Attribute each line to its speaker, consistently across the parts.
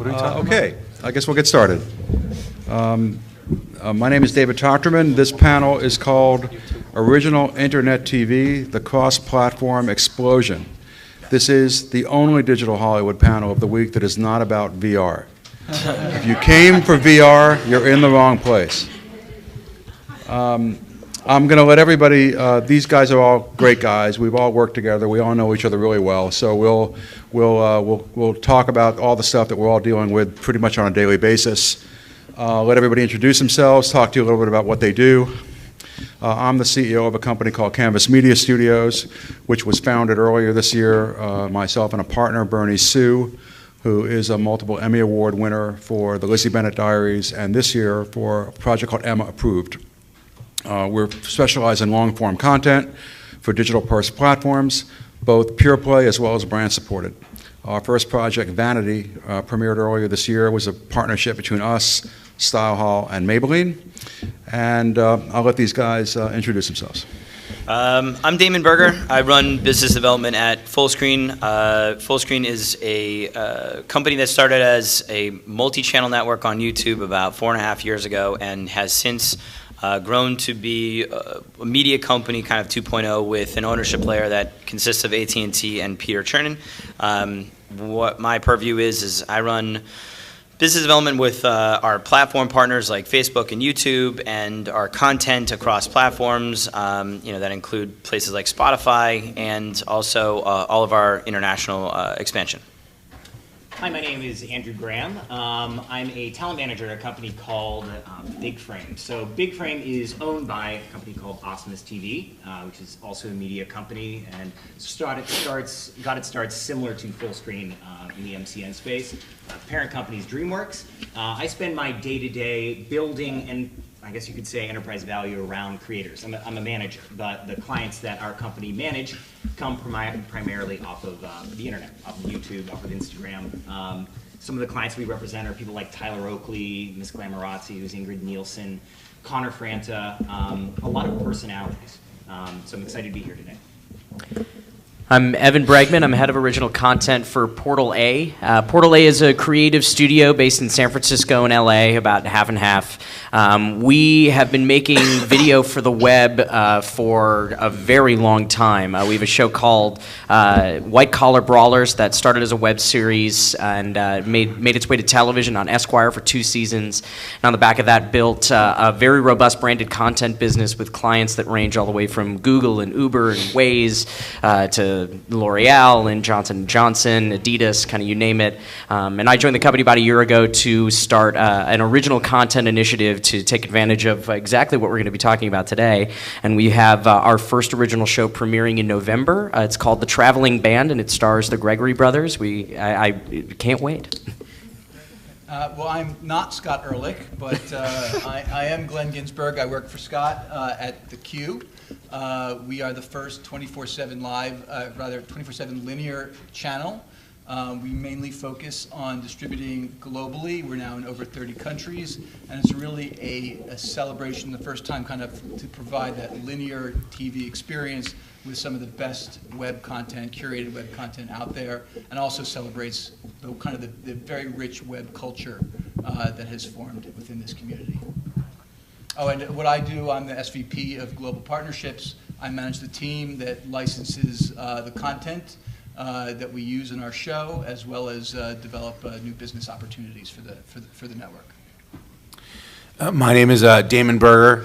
Speaker 1: Okay, I guess we'll get started. My name is David Tochterman. This panel is called Original Internet TV, the Cross-Platform Explosion. This is the only Digital Hollywood panel of the week that is not about VR. If you came for VR, you're in the wrong place. I'm going to let everybody, these guys are all great guys. We've all worked together. We all know each other really well. So we'll talk about all the stuff that we're all dealing with pretty much on a daily basis. Let everybody introduce themselves, talk to you a little bit about what they do. I'm the CEO of a company called Canvas Media Studios, which was founded earlier this year. Myself and a partner, Bernie Sue, who is a multiple Emmy Award winner for the Lizzie Bennet Diaries, and this year for a project called Emma Approved. We're specialized in long-form content for digital-first platforms, both pure play as well as brand-supported. Our first project, Vanity, premiered earlier this year, was a partnership between us, Style Hall, and Maybelline. And I'll let these guys introduce themselves.
Speaker 2: I'm Damon Berger. I run business development at Fullscreen. Fullscreen is a company that started as a multi-channel network on YouTube about 4.5 years ago and has since grown to be a media company, kind of 2.0, with an ownership layer that consists of AT&T and Peter Chernin. What my purview is I run business development with our platform partners like Facebook and YouTube, and our content across platforms, that include places like Spotify, and also all of our international expansion.
Speaker 3: Hi, my name is Andrew Graham. I'm a talent manager at a company called Big Frame. So Big Frame is owned by a company called Awesomeness TV, which is also a media company, and got its start similar to Fullscreen in the MCN space. Parent company is DreamWorks. I spend my day-to-day building and, I guess you could say, enterprise value around creators. I'm a manager, but the clients that our company manage come primarily off of the internet, off of YouTube, off of Instagram. Some of the clients we represent are people like Tyler Oakley, Miss Glamorazzi, who's Ingrid Nielsen, Connor Franta, a lot of personalities. So I'm excited to be here today.
Speaker 4: I'm Evan Bregman. I'm head of original content for Portal A. Portal A is a creative studio based in San Francisco and LA, about half and half. We have been making video for the web for a very long time. We have a show called White Collar Brawlers that started as a web series and made its way to television on Esquire for 2 seasons. And on the back of that, built a very robust branded content business with clients that range all the way from Google and Uber and Waze to L'Oreal and Johnson & Johnson, Adidas, kind of you name it. And I joined the company about a year ago to start an original content initiative to take advantage of exactly what we're going to be talking about today. And we have our first original show premiering in November. It's called The Traveling Band, and it stars the Gregory Brothers. I can't wait.
Speaker 5: Well, I'm not Scott Ehrlich, but I am Glenn Ginsberg. I work for Scott at The Q. We are the first 24/7 live, 24/7 linear channel. We mainly focus on distributing globally. We're now in over 30 countries, and it's really a celebration, the first time kind of to provide that linear TV experience with some of the best web content, curated web content out there, and also celebrates the very rich web culture that has formed within this community. Oh, and what I do, I'm the SVP of Global Partnerships. I manage the team that licenses the content that we use in our show, as well as develop new business opportunities for the network.
Speaker 6: My name is Damon Berger.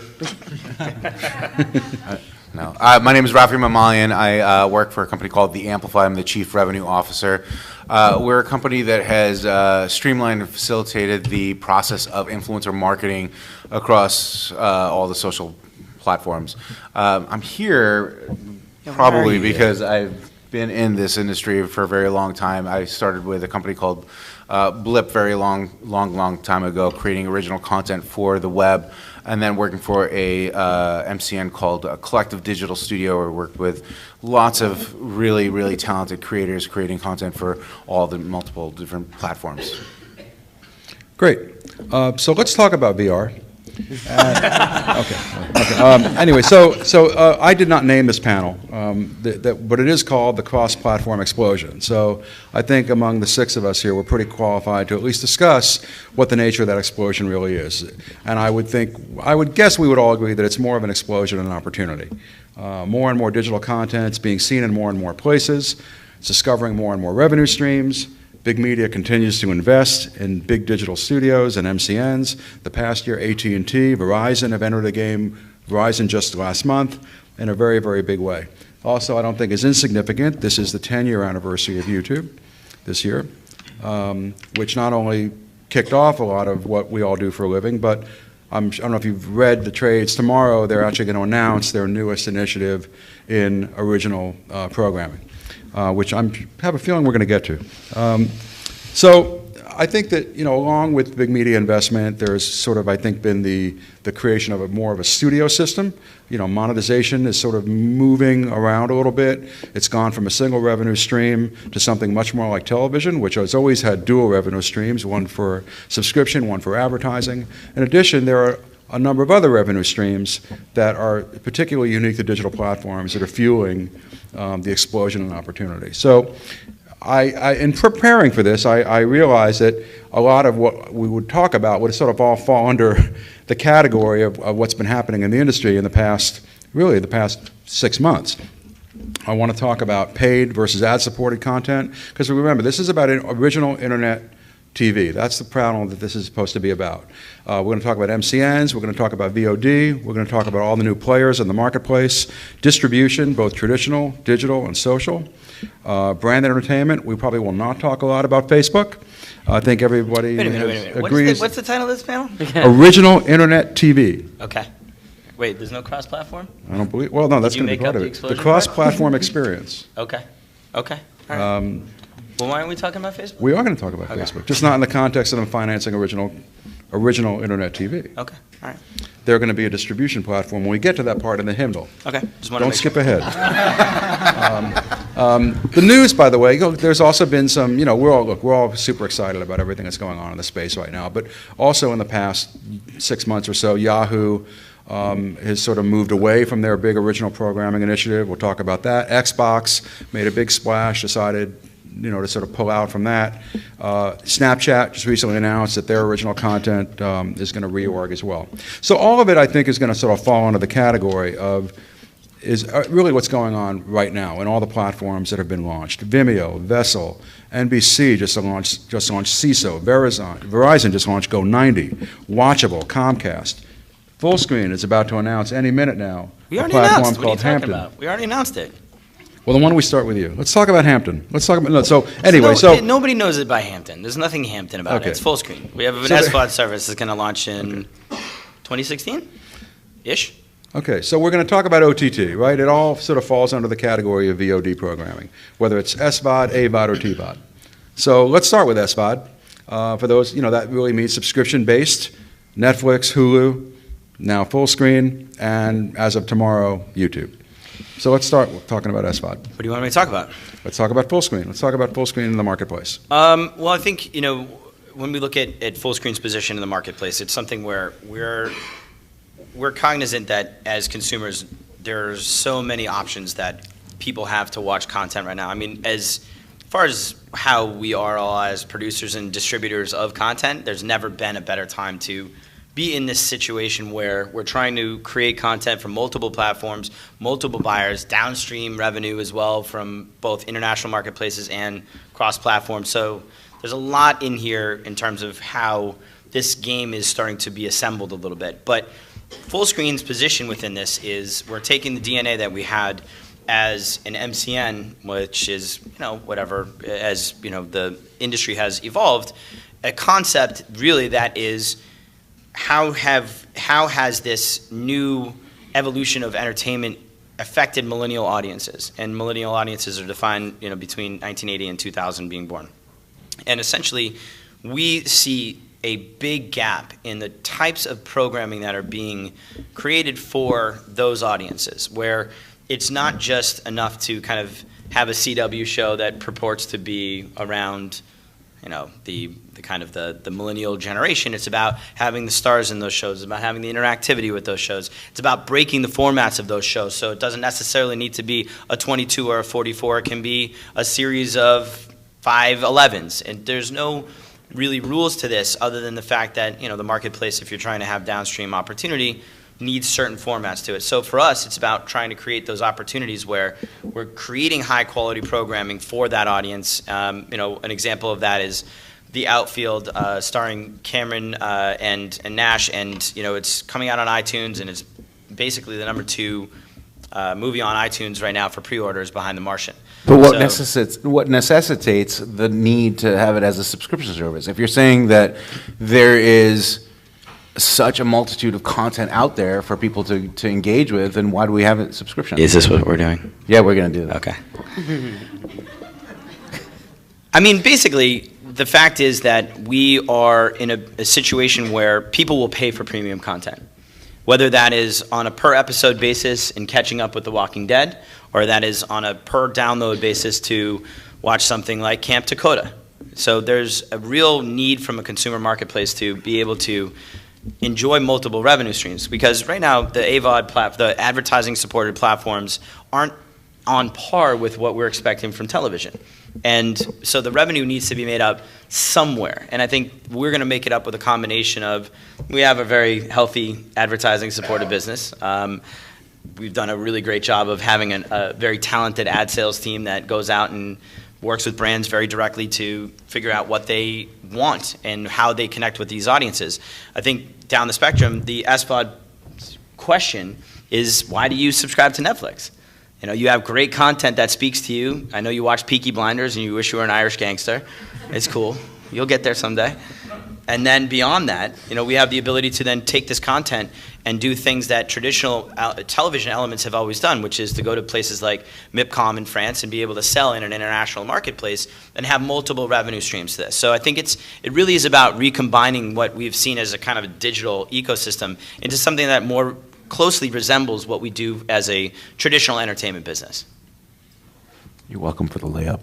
Speaker 6: My name is Rafi Mamalian. I work for a company called The Amplify. I'm the Chief Revenue Officer. We're a company that has streamlined and facilitated the process of influencer marketing across all the social platforms. I'm here probably because I've been in this industry for a very long time. I started with a company called Blip very long time ago, creating original content for the web, and then working for a MCN called Collective Digital Studio, where we worked with lots of really, really talented creators creating content for all the multiple different platforms.
Speaker 1: Great. So let's talk about VR. Anyway, I did not name this panel, but it is called the Cross-Platform Explosion. So I think among the 6 of us here, we're pretty qualified to at least discuss what the nature of that explosion really is. And I would guess we would all agree that it's more of an explosion than an opportunity. More and more digital content is being seen in more and more places. It's discovering more and more revenue streams. Big media continues to invest in big digital studios and MCNs. The past year, AT&T, Verizon have entered the game, Verizon just last month, in a very, very big way. Also, I don't think is insignificant, this is the 10-year anniversary of YouTube this year, which not only kicked off a lot of what we all do for a living, but I don't know if you've read the trades. Tomorrow, they're actually going to announce their newest initiative in original programming. Which I have a feeling we're going to get to. So I think that, along with big media investment, there's sort of, I think, been the creation of more of a studio system. Monetization is sort of moving around a little bit. It's gone from a single revenue stream to something much more like television, which has always had dual revenue streams, one for subscription, one for advertising. In addition, there are a number of other revenue streams that are particularly unique to digital platforms that are fueling the explosion in opportunity. So in preparing for this, I realized that a lot of what we would talk about would sort of all fall under the category of what's been happening in the industry in the past 6 months. I want to talk about paid versus ad-supported content, because remember, this is about original internet TV. That's the panel that this is supposed to be about. We're going to talk about MCNs, we're going to talk about VOD, we're going to talk about all the new players in the marketplace, distribution, both traditional, digital, and social, brand entertainment. We probably will not talk a lot about Facebook. I think everybody
Speaker 2: Wait a minute.
Speaker 1: agrees.
Speaker 2: What's the title of this panel?
Speaker 1: Original Internet TV.
Speaker 2: Okay. Wait, there's no cross-platform?
Speaker 1: I don't believe, well, no, that's
Speaker 2: you
Speaker 1: going to be
Speaker 2: make
Speaker 1: part
Speaker 2: up
Speaker 1: of
Speaker 2: the
Speaker 1: it. The
Speaker 2: explosion
Speaker 1: cross-platform experience.
Speaker 2: Okay. All right. Well, why aren't we talking about Facebook?
Speaker 1: We are going to talk about Facebook, just not in the context of them financing original Internet TV.
Speaker 2: Okay. All right.
Speaker 1: They're going to be a distribution platform when we get to that part in the hymnal.
Speaker 2: Okay. Just want to
Speaker 1: Don't
Speaker 2: make
Speaker 1: skip
Speaker 2: sure.
Speaker 1: ahead. The news, by the way, there's also been some, we're all super excited about everything that's going on in the space right now, but also in the past 6 months or so, Yahoo has sort of moved away from their big original programming initiative. We'll talk about that. Xbox made a big splash, decided to sort of pull out from that. Snapchat just recently announced that their original content is going to reorg as well. So all of it, I think, is going to sort of fall into the category of is really what's going on right now in all the platforms that have been launched. Vimeo, Vessel, NBC just launched CISO, Verizon just launched Go90, Watchable, Comcast. Fullscreen is about to announce any minute now
Speaker 2: We
Speaker 1: a
Speaker 2: already
Speaker 1: platform
Speaker 2: announced. What are you
Speaker 1: called
Speaker 2: talking
Speaker 1: Hampton.
Speaker 2: about? We already announced it.
Speaker 1: Well, then why don't we start with you? Let's talk about Hampton. Anyway,
Speaker 2: Nobody knows it by Hampton. There's nothing Hampton about
Speaker 1: Okay.
Speaker 2: it. It's Fullscreen. We have an
Speaker 1: So
Speaker 2: SVOD service that's going to launch in 2016-ish.
Speaker 1: Okay, so we're going to talk about OTT, right? It all sort of falls under the category of VOD programming, whether it's SVOD, AVOD, or TVOD. So let's start with SVOD. For those, that really means subscription-based, Netflix, Hulu, now Fullscreen, and as of tomorrow, YouTube. So let's start with talking about SVOD.
Speaker 2: What do you want me to talk about?
Speaker 1: Let's talk about Fullscreen. Let's talk about Fullscreen in the marketplace.
Speaker 2: Well, I think, when we look at Fullscreen's position in the marketplace, it's something where we're cognizant that as consumers, there's so many options that people have to watch content right now. I mean, as far as how we are all as producers and distributors of content, there's never been a better time to be in this situation where we're trying to create content from multiple platforms, multiple buyers, downstream revenue as well from both international marketplaces and cross-platform. So there's a lot in here in terms of how this game is starting to be assembled a little bit. But Fullscreen's position within this is we're taking the DNA that we had as an MCN, which is, whatever, as, the industry has evolved, a concept really that is how has this new evolution of entertainment affected millennial audiences? And millennial audiences are defined, between 1980 and 2000 being born. And essentially, we see a big gap in the types of programming that are being created for those audiences, where it's not just enough to kind of have a CW show that purports to be around you know, the kind of the millennial generation. It's about having the stars in those shows. It's about having the interactivity with those shows. It's about breaking the formats of those shows. So it doesn't necessarily need to be a 22 or a 44. It can be a series of 5/11s. And there's no really rules to this other than the fact that, you know, the marketplace, if you're trying to have downstream opportunity, needs certain formats to it. So for us, it's about trying to create those opportunities where we're creating high quality programming for that audience. You know, an example of that is The Outfield, starring Cameron and Nash, and you know, it's coming out on iTunes, and it's basically the #2 movie on iTunes right now for pre-orders behind The Martian.
Speaker 6: But what
Speaker 2: So-
Speaker 6: necessitates the need to have it as a subscription service? If you're saying that there is such a multitude of content out there for people to engage with, then why do we have a subscription?
Speaker 2: Is this what we're doing?
Speaker 6: Yeah, we're going to do that.
Speaker 2: Okay. I mean, basically, the fact is that we are in a situation where people will pay for premium content, whether that is on a per episode basis in catching up with The Walking Dead, or that is on a per download basis to watch something like Camp Dakota. So there's a real need from a consumer marketplace to be able to enjoy multiple revenue streams, because right now the AVOD the advertising supported platforms aren't on par with what we're expecting from television. And so the revenue needs to be made up somewhere. And I think we're going to make it up with a combination of, we have a very healthy advertising supported business. We've done a really great job of having a very talented ad sales team that goes out and works with brands very directly to figure out what they want and how they connect with these audiences. I think down the spectrum, the SVOD question is, why do you subscribe to Netflix? You know, you have great content that speaks to you. I know you watch Peaky Blinders and you wish you were an Irish gangster. It's cool. You'll get there someday. And then beyond that, you know, we have the ability to then take this content and do things that traditional television elements have always done, which is to go to places like MIPCOM in France and be able to sell in an international marketplace and have multiple revenue streams to this. So I think it really is about recombining what we've seen as a kind of a digital ecosystem into something that more closely resembles what we do as a traditional entertainment business.
Speaker 6: You're welcome for the layup.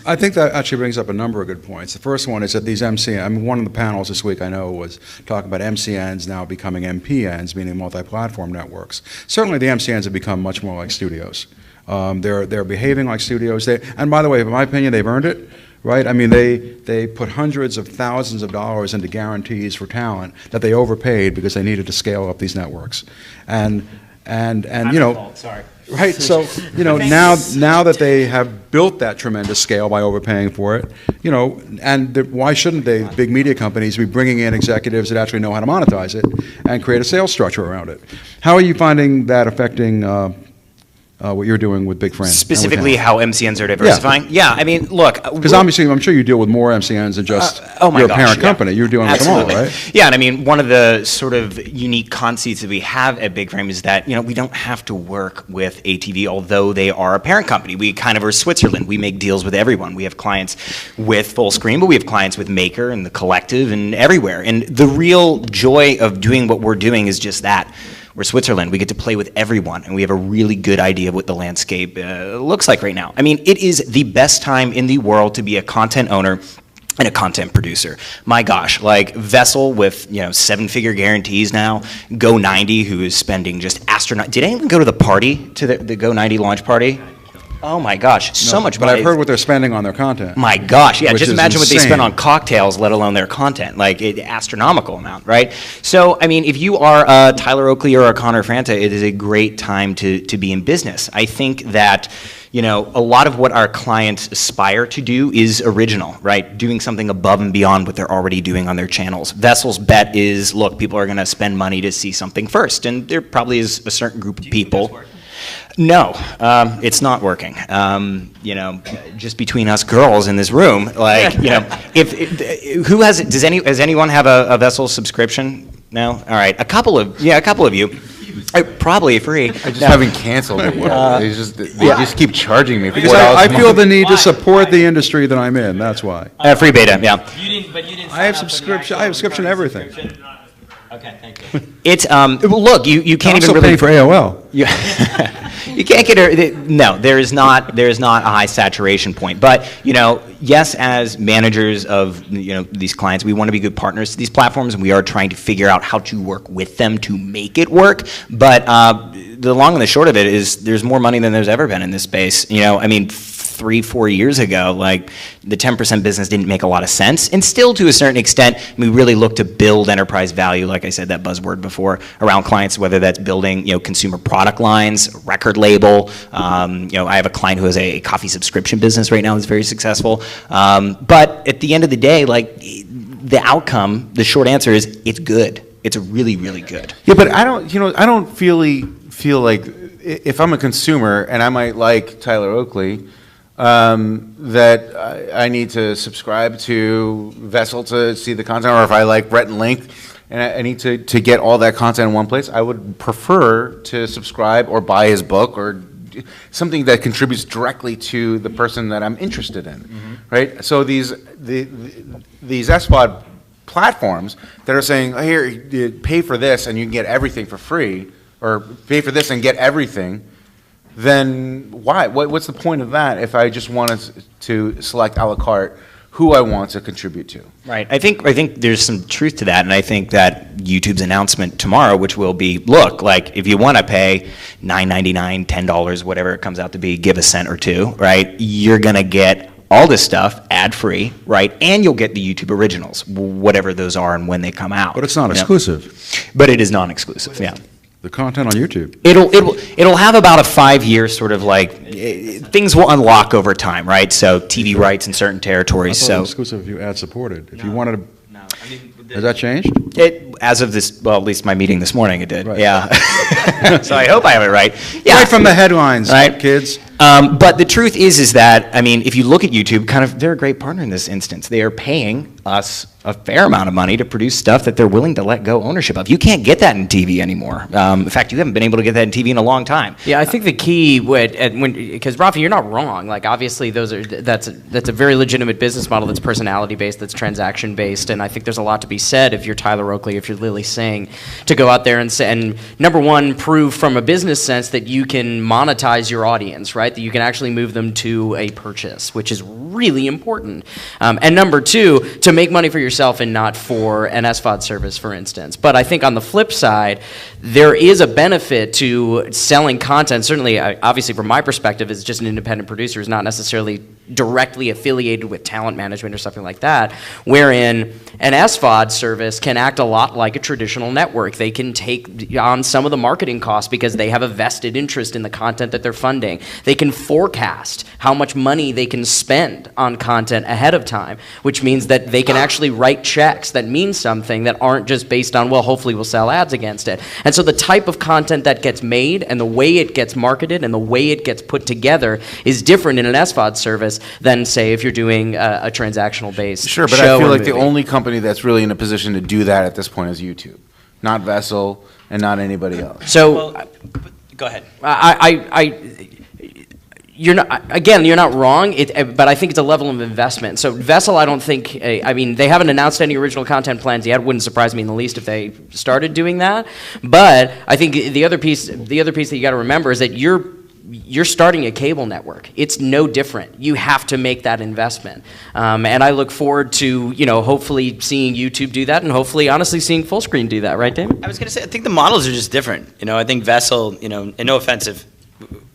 Speaker 1: I think that actually brings up a number of good points. The first one is that these MCN, I mean, one of the panels this week I know was talking about MCNs now becoming MPNs, meaning multi-platform networks. Certainly the MCNs have become much more like studios. They're behaving like studios. And by the way, in my opinion, they've earned it. Right? I mean, they put hundreds of thousands of dollars into guarantees for talent that they overpaid because they needed to scale up these networks. And you know,
Speaker 3: Sorry.
Speaker 1: right? So, you know, now that they have built that tremendous scale by overpaying for it, you know, and why shouldn't they, big media companies, be bringing in executives that actually know how to monetize it and create a sales structure around it? How are you finding that affecting what you're doing with Big Frame?
Speaker 7: Specifically how MCNs are diversifying? Yeah, I mean, look.
Speaker 1: Because obviously, I'm sure you deal with more MCNs than just
Speaker 7: oh my
Speaker 1: your
Speaker 7: gosh,
Speaker 1: parent
Speaker 7: yeah.
Speaker 1: company. You're dealing with them all,
Speaker 7: Absolutely.
Speaker 1: right?
Speaker 7: Yeah, and I mean, one of the sort of unique conceits that we have at Big Frame is that, you know, we don't have to work with ATV, although they are a parent company. We kind of are Switzerland. We make deals with everyone. We have clients with Fullscreen, but we have clients with Maker and The Collective and everywhere. And the real joy of doing what we're doing is just that. We're Switzerland. We get to play with everyone, and we have a really good idea of what the landscape looks like right now. I mean, it is the best time in the world to be a content owner and a content producer. My gosh, like Vessel with, you know, 7-figure guarantees now, Go90, who is spending just astronaut. Did anyone go to the party, to the Go90 launch party? Oh my gosh, so much
Speaker 1: But
Speaker 7: money.
Speaker 1: I've heard what they're spending on their content.
Speaker 7: My gosh, yeah,
Speaker 1: Which
Speaker 7: just
Speaker 1: is
Speaker 7: imagine what they
Speaker 1: insane.
Speaker 7: spend on cocktails, let alone their content, like astronomical amount, right? So, I mean, if you are a Tyler Oakley or a Connor Franta, it is a great time to be in business. I think that, you know, a lot of what our clients aspire to do is original, right? Doing something above and beyond what they're already doing on their channels. Vessel's bet is, look, people are going to spend money to see something first, and there probably is a certain group of people. No, it's not working. You know, just between us girls in this room, like, you know, who has it? Does anyone have a Vessel subscription? No? All right, a couple of you. Probably free.
Speaker 6: I just haven't canceled it yet. They just keep charging me.
Speaker 1: Because I feel the need to support the industry that I'm in. That's why.
Speaker 7: Free beta, yeah.
Speaker 2: You didn't.
Speaker 1: I have subscription. I have subscription to everything.
Speaker 2: Okay, thank you.
Speaker 7: It's look, you can't
Speaker 1: I'm
Speaker 7: even
Speaker 1: still
Speaker 7: really
Speaker 1: paying for AOL.
Speaker 7: You can't get no. There is not a high saturation point. But yes, as managers of these clients, we want to be good partners to these platforms, and we are trying to figure out how to work with them to make it work. But the long and the short of it is, there's more money than there's ever been in this space. 3-4 years ago, like, the 10% business didn't make a lot of sense, and still to a certain extent, we really look to build enterprise value, like I said, that buzzword before, around clients, whether that's building consumer product lines, record label. I have a client who has a coffee subscription business right now that's very successful. But at the end of the day, like, the outcome, the short answer is, it's good. It's really, really good.
Speaker 6: Yeah, but I don't feel like, if I'm a consumer and I might like Tyler Oakley, that I need to subscribe to Vessel to see the content, or if I like Rhett and Link and I need to get all that content in one place, I would prefer to subscribe or buy his book, or something that contributes directly to the person that I'm interested in, right? So these SVOD platforms that are saying, oh, here, you pay for this and you can get everything for free, or pay for this and get everything, then why? What's the point of that if I just wanted to select a la carte who I want to contribute to?
Speaker 7: Right. I think there's some truth to that, and I think that YouTube's announcement tomorrow, which will be, look, like, if you want to pay $9.99, $10, whatever it comes out to be, give a cent or two, right? You're gonna get all this stuff ad-free, right? And you'll get the YouTube originals, whatever those are and when they come out.
Speaker 1: But it's not exclusive.
Speaker 7: But it is non-exclusive, yeah.
Speaker 1: The content on YouTube.
Speaker 7: It'll have about a 5-year sort of, like, things will unlock over time, right? So TV rights in certain
Speaker 1: I
Speaker 7: territories.
Speaker 1: thought it
Speaker 7: So
Speaker 1: was exclusive if you ad supported. If you wanted to,
Speaker 2: No, I mean,
Speaker 1: has that changed?
Speaker 7: as of this, well, at least my meeting this morning, it did.
Speaker 1: Right.
Speaker 7: Yeah. So I hope I have it right. Yeah.
Speaker 1: Right from the headlines,
Speaker 7: Right.
Speaker 1: kids.
Speaker 7: But the truth is that, I mean, if you look at YouTube, they're a great partner in this instance. They are paying us a fair amount of money to produce stuff that they're willing to let go ownership of. You can't get that in TV anymore. In fact, you haven't been able to get that in TV in a long time.
Speaker 4: Yeah, I think the key because Rafi, you're not wrong. Like, obviously, that's a very legitimate business model that's personality based, that's transaction based, and I think there's a lot to be said if you're Tyler Oakley, if you're Lily Singh, to go out there and say, and number one, prove from a business sense that you can monetize your audience, right? That you can actually move them to a purchase, which is really important. And number two, to make money for yourself and not for an SVOD service, for instance. But I think on the flip side, there is a benefit to selling content. Certainly, obviously, from my perspective, as just an independent producer, is not necessarily directly affiliated with talent management or something like that, wherein an SVOD service can act a lot like a traditional network. They can take on some of the marketing costs because they have a vested interest in the content that they're funding. They can forecast how much money they can spend on content ahead of time, which means that they can actually write checks that mean something, that aren't just based on, well, hopefully we'll sell ads against it. And so the type of content that gets made and the way it gets marketed and the way it gets put together is different in an SVOD service than, say, if you're doing a transactional-based
Speaker 6: Sure, but I feel like the only company that's really in a position to do that at this point is YouTube, not Vessel and not anybody else.
Speaker 4: So,
Speaker 2: go ahead.
Speaker 4: you're not wrong, but I think it's a level of investment. So Vessel, I don't think, I mean, they haven't announced any original content plans yet. It wouldn't surprise me in the least if they started doing that. But I think the other piece that you got to remember is that you're starting a cable network. It's no different. You have to make that investment. And I look forward to, hopefully seeing YouTube do that, and hopefully, honestly, seeing Fullscreen do that, right, David?
Speaker 2: I was going to say, I think the models are just different. I think Vessel, and no offense if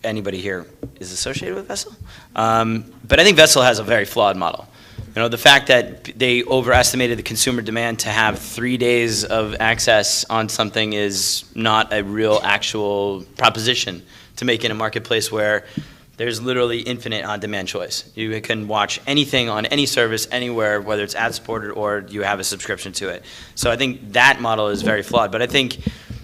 Speaker 2: anybody here is associated with Vessel, but I think Vessel has a very flawed model. The fact that they overestimated the consumer demand to have 3 days of access on something is not a real actual proposition to make in a marketplace where there's literally infinite on-demand choice. You can watch anything on any service, anywhere, whether it's ad-supported or you have a subscription to it. So I think that model is very flawed. But I think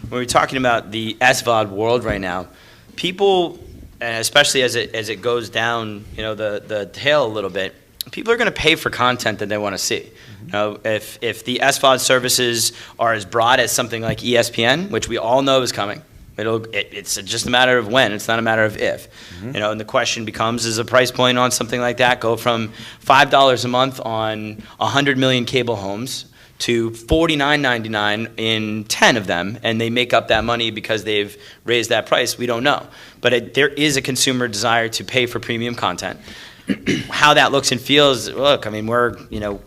Speaker 2: when we're talking about the SVOD world right now, people, and especially as it goes down, the tail a little bit, people are going to pay for content that they want to see. If the SVOD services are as broad as something like ESPN, which we all know is coming, it's just a matter of when. It's not a matter of if. And the question becomes: is a price point on something like that go from $5 a month on 100 million cable homes to $49.99 in 10 of them, and they make up that money because they've raised that price. We don't know. But there is a consumer desire to pay for premium content. How that looks and feels, look, I mean,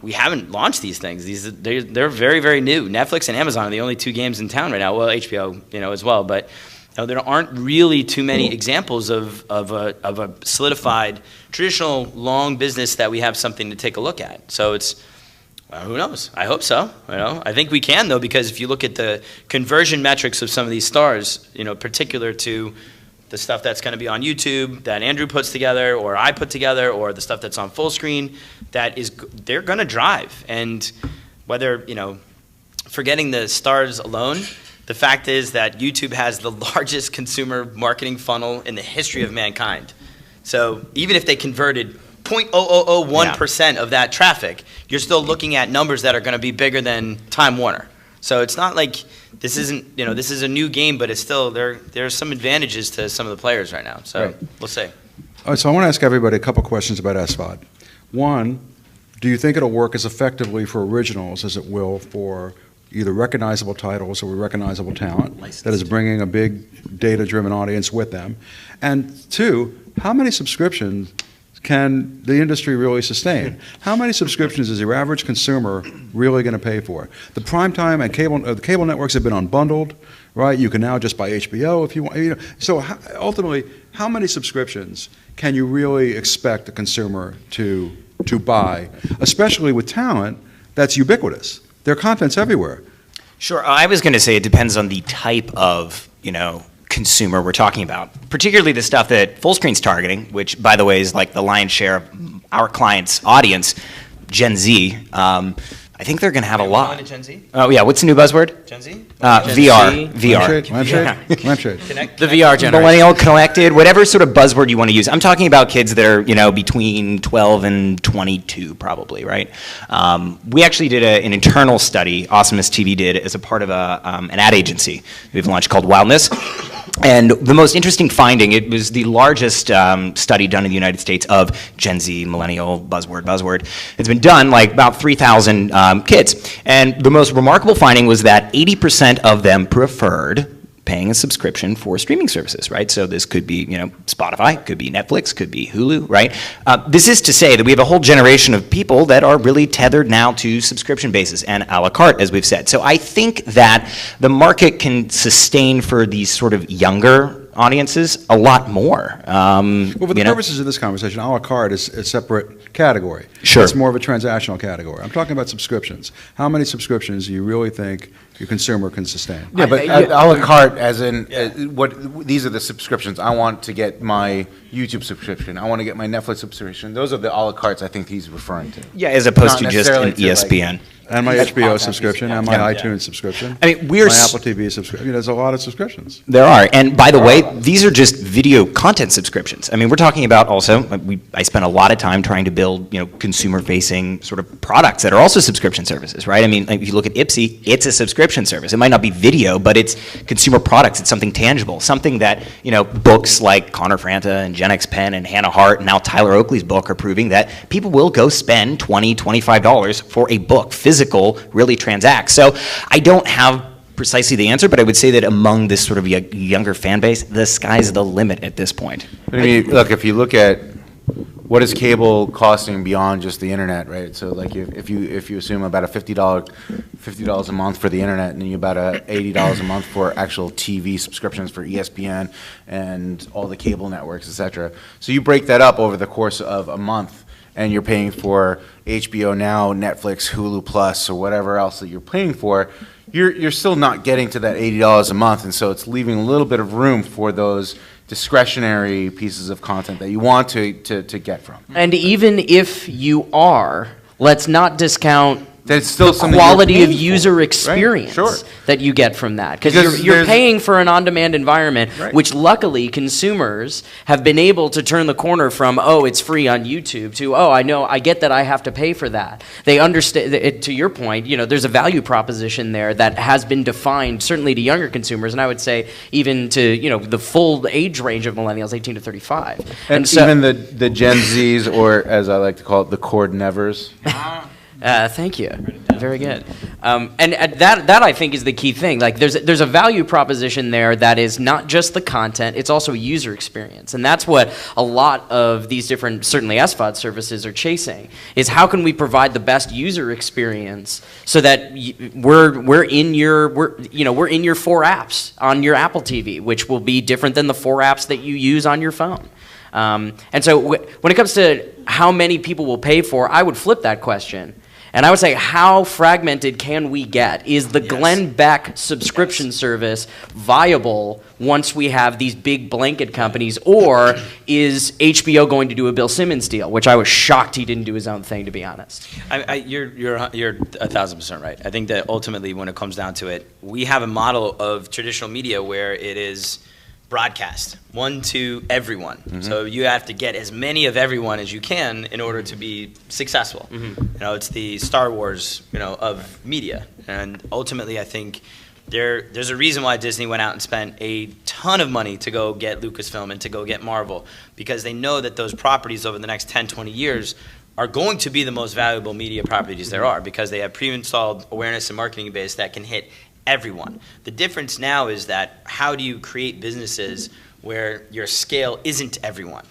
Speaker 2: we haven't launched these things. They're very, very new. Netflix and Amazon are the only two games in town right now. Well, HBO, as well, but there aren't really too many examples of a solidified, traditional, long business that we have something to take a look at. So it's, who knows? I hope so. I think we can, though, because if you look at the conversion metrics of some of these stars, particular to the stuff that's going to be on YouTube that Andrew puts together or I put together or the stuff that's on full screen, they're going to drive. And whether, forgetting the stars alone, the fact is that YouTube has the largest consumer marketing funnel in the history of mankind. So even if they converted 0.0001% of that traffic, you're still looking at numbers that are going to be bigger than Time Warner. So it's not like this isn't, this is a new game, but it's still, there's some advantages to some of the players right now. So we'll see.
Speaker 1: All right, so I want to ask everybody a couple questions about SVOD. One, do you think it'll work as effectively for originals as it will for either recognizable titles or recognizable talent that is bringing a big data-driven audience with them? And two, how many subscriptions can the industry really sustain? How many subscriptions is your average consumer really going to pay for? The primetime and the cable networks have been unbundled, right? You can now just buy HBO if you want. So ultimately, how many subscriptions can you really expect a consumer to buy, especially with talent that's ubiquitous? Their content's everywhere.
Speaker 7: Sure. I was going to say it depends on the type of, consumer we're talking about, particularly the stuff that Fullscreen's targeting, which, by the way, is like the lion's share of our clients' audience, Gen Z. I think they're going to have a lot.
Speaker 2: Gen Z?
Speaker 7: Oh, yeah. What's the new buzzword?
Speaker 2: Gen Z?
Speaker 7: VR. VR.
Speaker 1: Lampshade.
Speaker 4: The VR generation.
Speaker 7: Millennial, connected, whatever sort of buzzword you want to use. I'm talking about kids that are, between 12 and 22, probably, right? We actually did an internal study, Awesomeness TV did, as a part of an ad agency we've launched called Wildness. And the most interesting finding, it was the largest study done in the United States of Gen Z, millennial, buzzword. It's been done, like about 3,000 kids. And the most remarkable finding was that 80% of them preferred paying a subscription for streaming services, right? So this could be, Spotify, could be Netflix, could be Hulu, right? This is to say that we have a whole generation of people that are really tethered now to subscription basis and a la carte, as we've said. So I think that the market can sustain for these sort of younger audiences a lot more.
Speaker 1: Well, for the purposes of this conversation, a la carte is a separate category.
Speaker 7: Sure.
Speaker 1: It's more of a transactional category. I'm talking about subscriptions. How many subscriptions do you really think your consumer can sustain?
Speaker 6: Yeah, but a la carte, as in, these are the subscriptions. I want to get my YouTube subscription. I want to get my Netflix subscription. Those are the a la cartes I think he's referring to.
Speaker 7: Yeah, as opposed
Speaker 6: Not
Speaker 7: to just an
Speaker 6: necessarily to,
Speaker 7: ESPN.
Speaker 1: And my HBO subscription, and my
Speaker 6: Yeah.
Speaker 1: iTunes subscription.
Speaker 7: I mean, we're
Speaker 1: my
Speaker 7: s-
Speaker 1: Apple TV subscription. There's a lot of subscriptions.
Speaker 7: There are, and by the way, these are just video content subscriptions. I mean, we're talking about also. I spent a lot of time trying to build, consumer-facing sort of products that are also subscription services, right? I mean, if you look at Ipsy, it's a subscription service. It might not be video, but it's consumer products. It's something tangible, something that books like Connor Franta and Jen X Penn and Hannah Hart and now Tyler Oakley's book are proving that people will go spend $20, $25 for a book, physical, really transact. So I don't have precisely the answer, but I would say that among this sort of younger fan base, the sky's the limit at this point.
Speaker 6: I mean, look, if you look at what is cable costing beyond just the internet, right? So like if you assume about a $50 a month for the internet, and then you about $80 a month for actual TV subscriptions for ESPN and all the cable networks, etc. So you break that up over the course of a month, and you're paying for HBO Now, Netflix, Hulu Plus, or whatever else that you're paying for, you're still not getting to that $80 a month, and so it's leaving a little bit of room for those discretionary pieces of content that you want to get from.
Speaker 4: And even if you are, let's not discount
Speaker 6: That's still
Speaker 4: the
Speaker 6: something
Speaker 4: quality
Speaker 6: you're
Speaker 4: of
Speaker 6: paying for,
Speaker 4: user
Speaker 6: right?
Speaker 4: experience
Speaker 6: Sure.
Speaker 4: that you get from that.
Speaker 6: Because
Speaker 4: Because you're
Speaker 6: there's-
Speaker 4: paying for an on-demand environment,
Speaker 6: Right.
Speaker 4: which luckily consumers have been able to turn the corner from, oh, it's free on YouTube, to, oh, I get that I have to pay for that. They understand, to your point, there's a value proposition there that has been defined, certainly to younger consumers, and I would say even to, the full age range of millennials, 18 to 35.
Speaker 6: And
Speaker 4: so,
Speaker 6: even the Gen Zs, or as I like to call it, the cord nevers.
Speaker 4: Thank you. Very good. And that I think is the key thing. Like there's a value proposition there that is not just the content, it's also a user experience. And that's what a lot of these different, certainly SVOD services are chasing, is how can we provide the best user experience so that we're in your 4 apps on your Apple TV, which will be different than the 4 apps that you use on your phone. And so when it comes to how many people will pay for, I would flip that question. And I would say, how fragmented can we get? Is the Glenn Beck subscription service viable once we have these big blanket companies? Or is HBO going to do a Bill Simmons deal, which I was shocked he didn't do his own thing, to be honest.
Speaker 2: You're 1,000% right. I think that ultimately, when it comes down to it, we have a model of traditional media where it is broadcast, one to everyone. Mm-hmm. So you have to get as many of everyone as you can in order to be successful. Mm-hmm. It's the Star Wars, of media. And ultimately, I think there's a reason why Disney went out and spent a ton of money to go get Lucasfilm and to go get Marvel, because they know that those properties over the next 10, 20 years are going to be the most valuable media properties there are, because they have pre-installed awareness and marketing base that can hit everyone. The difference now is that how do you create businesses where your scale isn't everyone?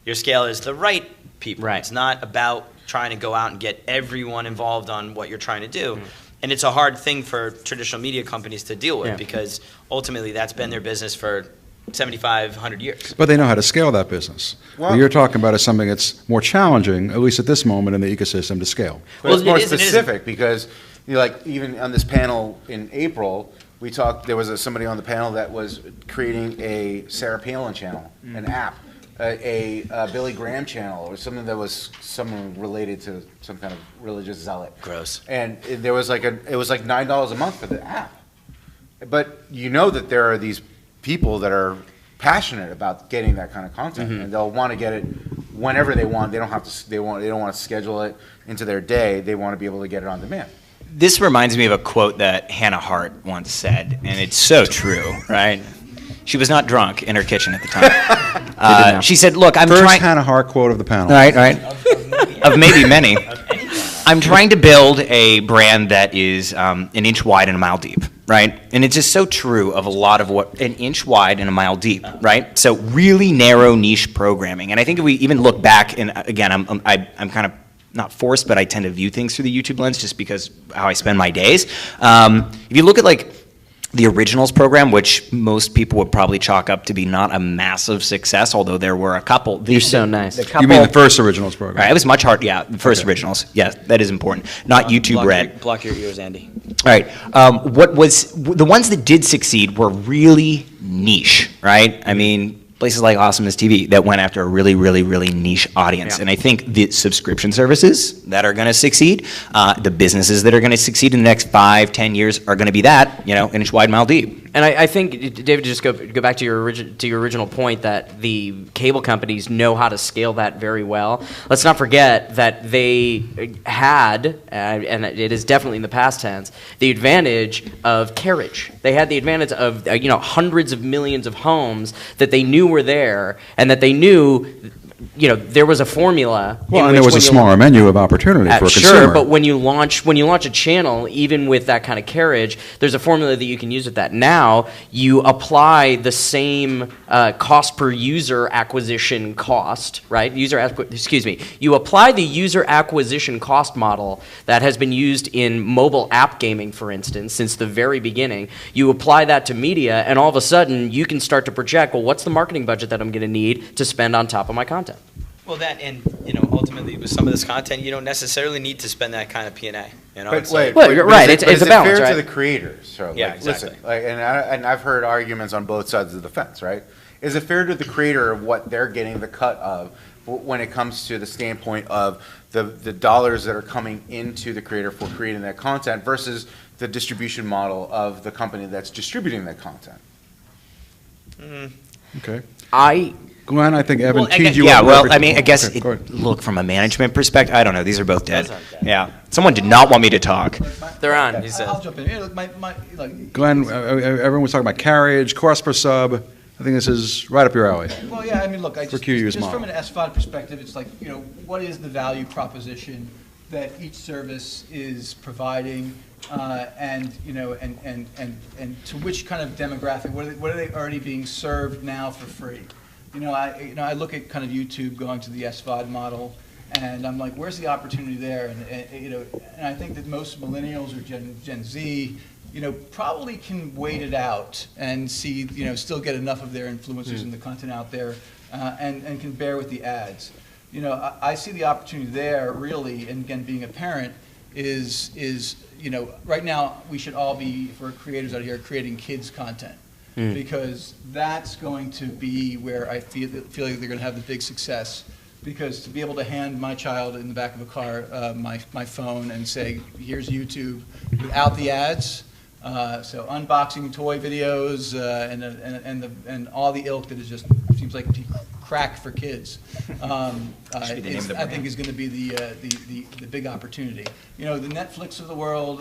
Speaker 2: Your scale is the right people. Right. It's not about trying to go out and get everyone involved on what you're trying to do. Mm. And it's a hard thing for traditional media companies to deal with, because ultimately that's been their business for 75, 100 years.
Speaker 1: But they know how to scale that business. Well, what you're talking about is something that's more challenging, at least at this moment in the ecosystem, to scale.
Speaker 6: But it's more specific because even on this panel in April, we talked. There was somebody on the panel that was creating a Sarah Palin channel, an app, a Billy Graham channel, or something that was someone related to some kind of religious zealot.
Speaker 2: Gross.
Speaker 6: And it was like $9 a month for the app. But that there are these people that are passionate about getting that kind of content, and they'll want to get it whenever they want. They don't have to. They don't want to schedule it into their day. They want to be able to get it on demand.
Speaker 7: This reminds me of a quote that Hannah Hart once said, and it's so true, right? She was not drunk in her kitchen at the time. She said, "Look, I'm
Speaker 1: trying."
Speaker 7: First
Speaker 1: Hannah Hart quote of the panel.
Speaker 7: Right. Of maybe many. I'm trying to build a brand that is an inch wide and a mile deep, right? And it's just so true of a lot of what an inch wide and a mile deep, right? So really narrow niche programming. And I think if we even look back, and again, I'm kind of not forced, but I tend to view things through the YouTube lens just because how I spend my days. If you look at the Originals program, which most people would probably chalk up to be not a massive success, although there were a couple.
Speaker 4: You're so nice.
Speaker 1: You mean the first Originals program?
Speaker 7: Right, it was much harder. Yeah, the first Originals. Yes, that is important. Not YouTube Red.
Speaker 2: Block your ears, Andy.
Speaker 7: All right. What was the ones that did succeed were really niche, right? I mean, places like Awesomeness TV that went after a really, really, really niche audience. Yeah. And I think the subscription services that are going to succeed, the businesses that are going to succeed in the next 5, 10 years are going to be that, an inch wide, mile deep.
Speaker 4: And I think, David, just go back to your original point that the cable companies know how to scale that very well. Let's not forget that they had, and it is definitely in the past tense, the advantage of carriage. They had the advantage of hundreds of millions of homes that they knew were there, and that they knew there was a formula.
Speaker 1: Well, and there was a smaller menu of opportunity for a consumer.
Speaker 4: Sure, but when you launch a channel, even with that kind of carriage, there's a formula that you can use with that. Now you apply the same cost per user acquisition cost, right? You apply the user acquisition cost model that has been used in mobile app gaming, for instance, since the very beginning. You apply that to media, and all of a sudden you can start to project, well, what's the marketing budget that I'm going to need to spend on top of my content?
Speaker 2: Well, that and ultimately with some of this content, you don't necessarily need to spend that kind of P&A.
Speaker 6: But wait,
Speaker 4: you're right. It's a balance,
Speaker 6: fair
Speaker 4: right?
Speaker 6: to the creators? So,
Speaker 2: yeah, exactly.
Speaker 6: Listen, and I've heard arguments on both sides of the fence, right? Is it fair to the creator of what they're getting the cut of when it comes to the standpoint of the dollars that are coming into the creator for creating that content versus the distribution model of the company that's distributing that content?
Speaker 1: Okay.
Speaker 6: Glenn,
Speaker 1: I think Evan teed
Speaker 7: you
Speaker 1: up.
Speaker 7: I guess, look, from a management perspective, I don't know. These are both dead. Yeah. Someone did not want me to talk.
Speaker 4: They're on.
Speaker 5: I'll jump in.
Speaker 1: Glenn, everyone was talking about carriage, cost per sub. I think this is right up your alley.
Speaker 5: Well, yeah, I mean, look,
Speaker 1: QU's
Speaker 5: just
Speaker 1: model.
Speaker 5: from an SVOD perspective, it's what is the value proposition that each service is providing, and to which kind of demographic, what are they already being served now for free? I look at kind of YouTube going to the SVOD model, and I'm like, where's the opportunity there? And I think that most millennials or Gen Z, probably can wait it out and see, still get enough of their influencers and the content out there, and can bear with the ads. I see the opportunity there really, and again, being a parent, is right now we should all be, for creators out here, creating kids content. Because that's going to be where I feel like they're going to have the big success. Because to be able to hand my child in the back of a car my phone and say, here's YouTube, without the ads, so unboxing toy videos and all the ilk that is just seems like crack for kids, I think is going to be the big opportunity. The Netflix of the world,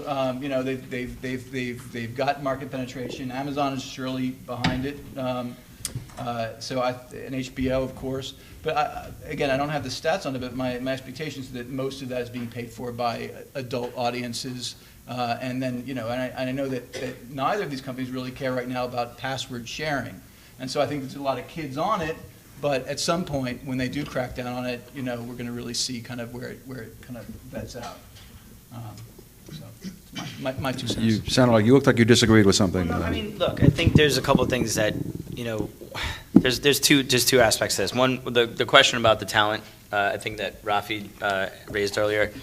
Speaker 5: they've got market penetration. Amazon is surely behind it. And HBO, of course. But again, I don't have the stats on it, but my expectation is that most of that is being paid for by adult audiences. And then, and I know that neither of these companies really care right now about password sharing. And so I think there's a lot of kids on it, but at some point, when they do crack down on it, we're going to really see kind of where it kind of vets out. So my 2 cents.
Speaker 1: You looked like you disagreed with something.
Speaker 2: Well, no, I mean, look, I think there's a couple of things that, there's two aspects to this. One, the question about the talent, I think that Rafi raised earlier.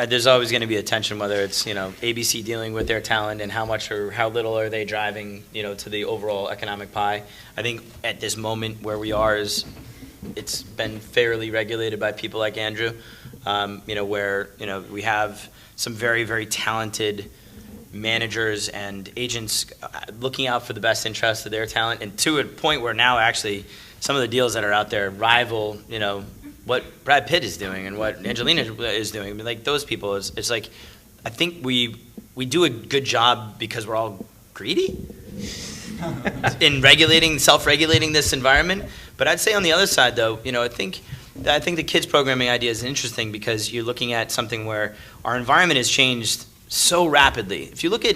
Speaker 2: There's always going to be a tension, whether it's ABC dealing with their talent and how much or how little are they driving to the overall economic pie. I think at this moment where we are it's been fairly regulated by people like Andrew, where we have some very, very talented managers and agents looking out for the best interest of their talent, and to a point where now actually some of the deals that are out there rival what Brad Pitt is doing and what Angelina is doing. I mean, like those people, it's like, I think we do a good job because we're all greedy in self-regulating this environment. But I'd say on the other side, though, I think the kids programming idea is interesting because you're looking at something where our environment has changed so rapidly. If you look at,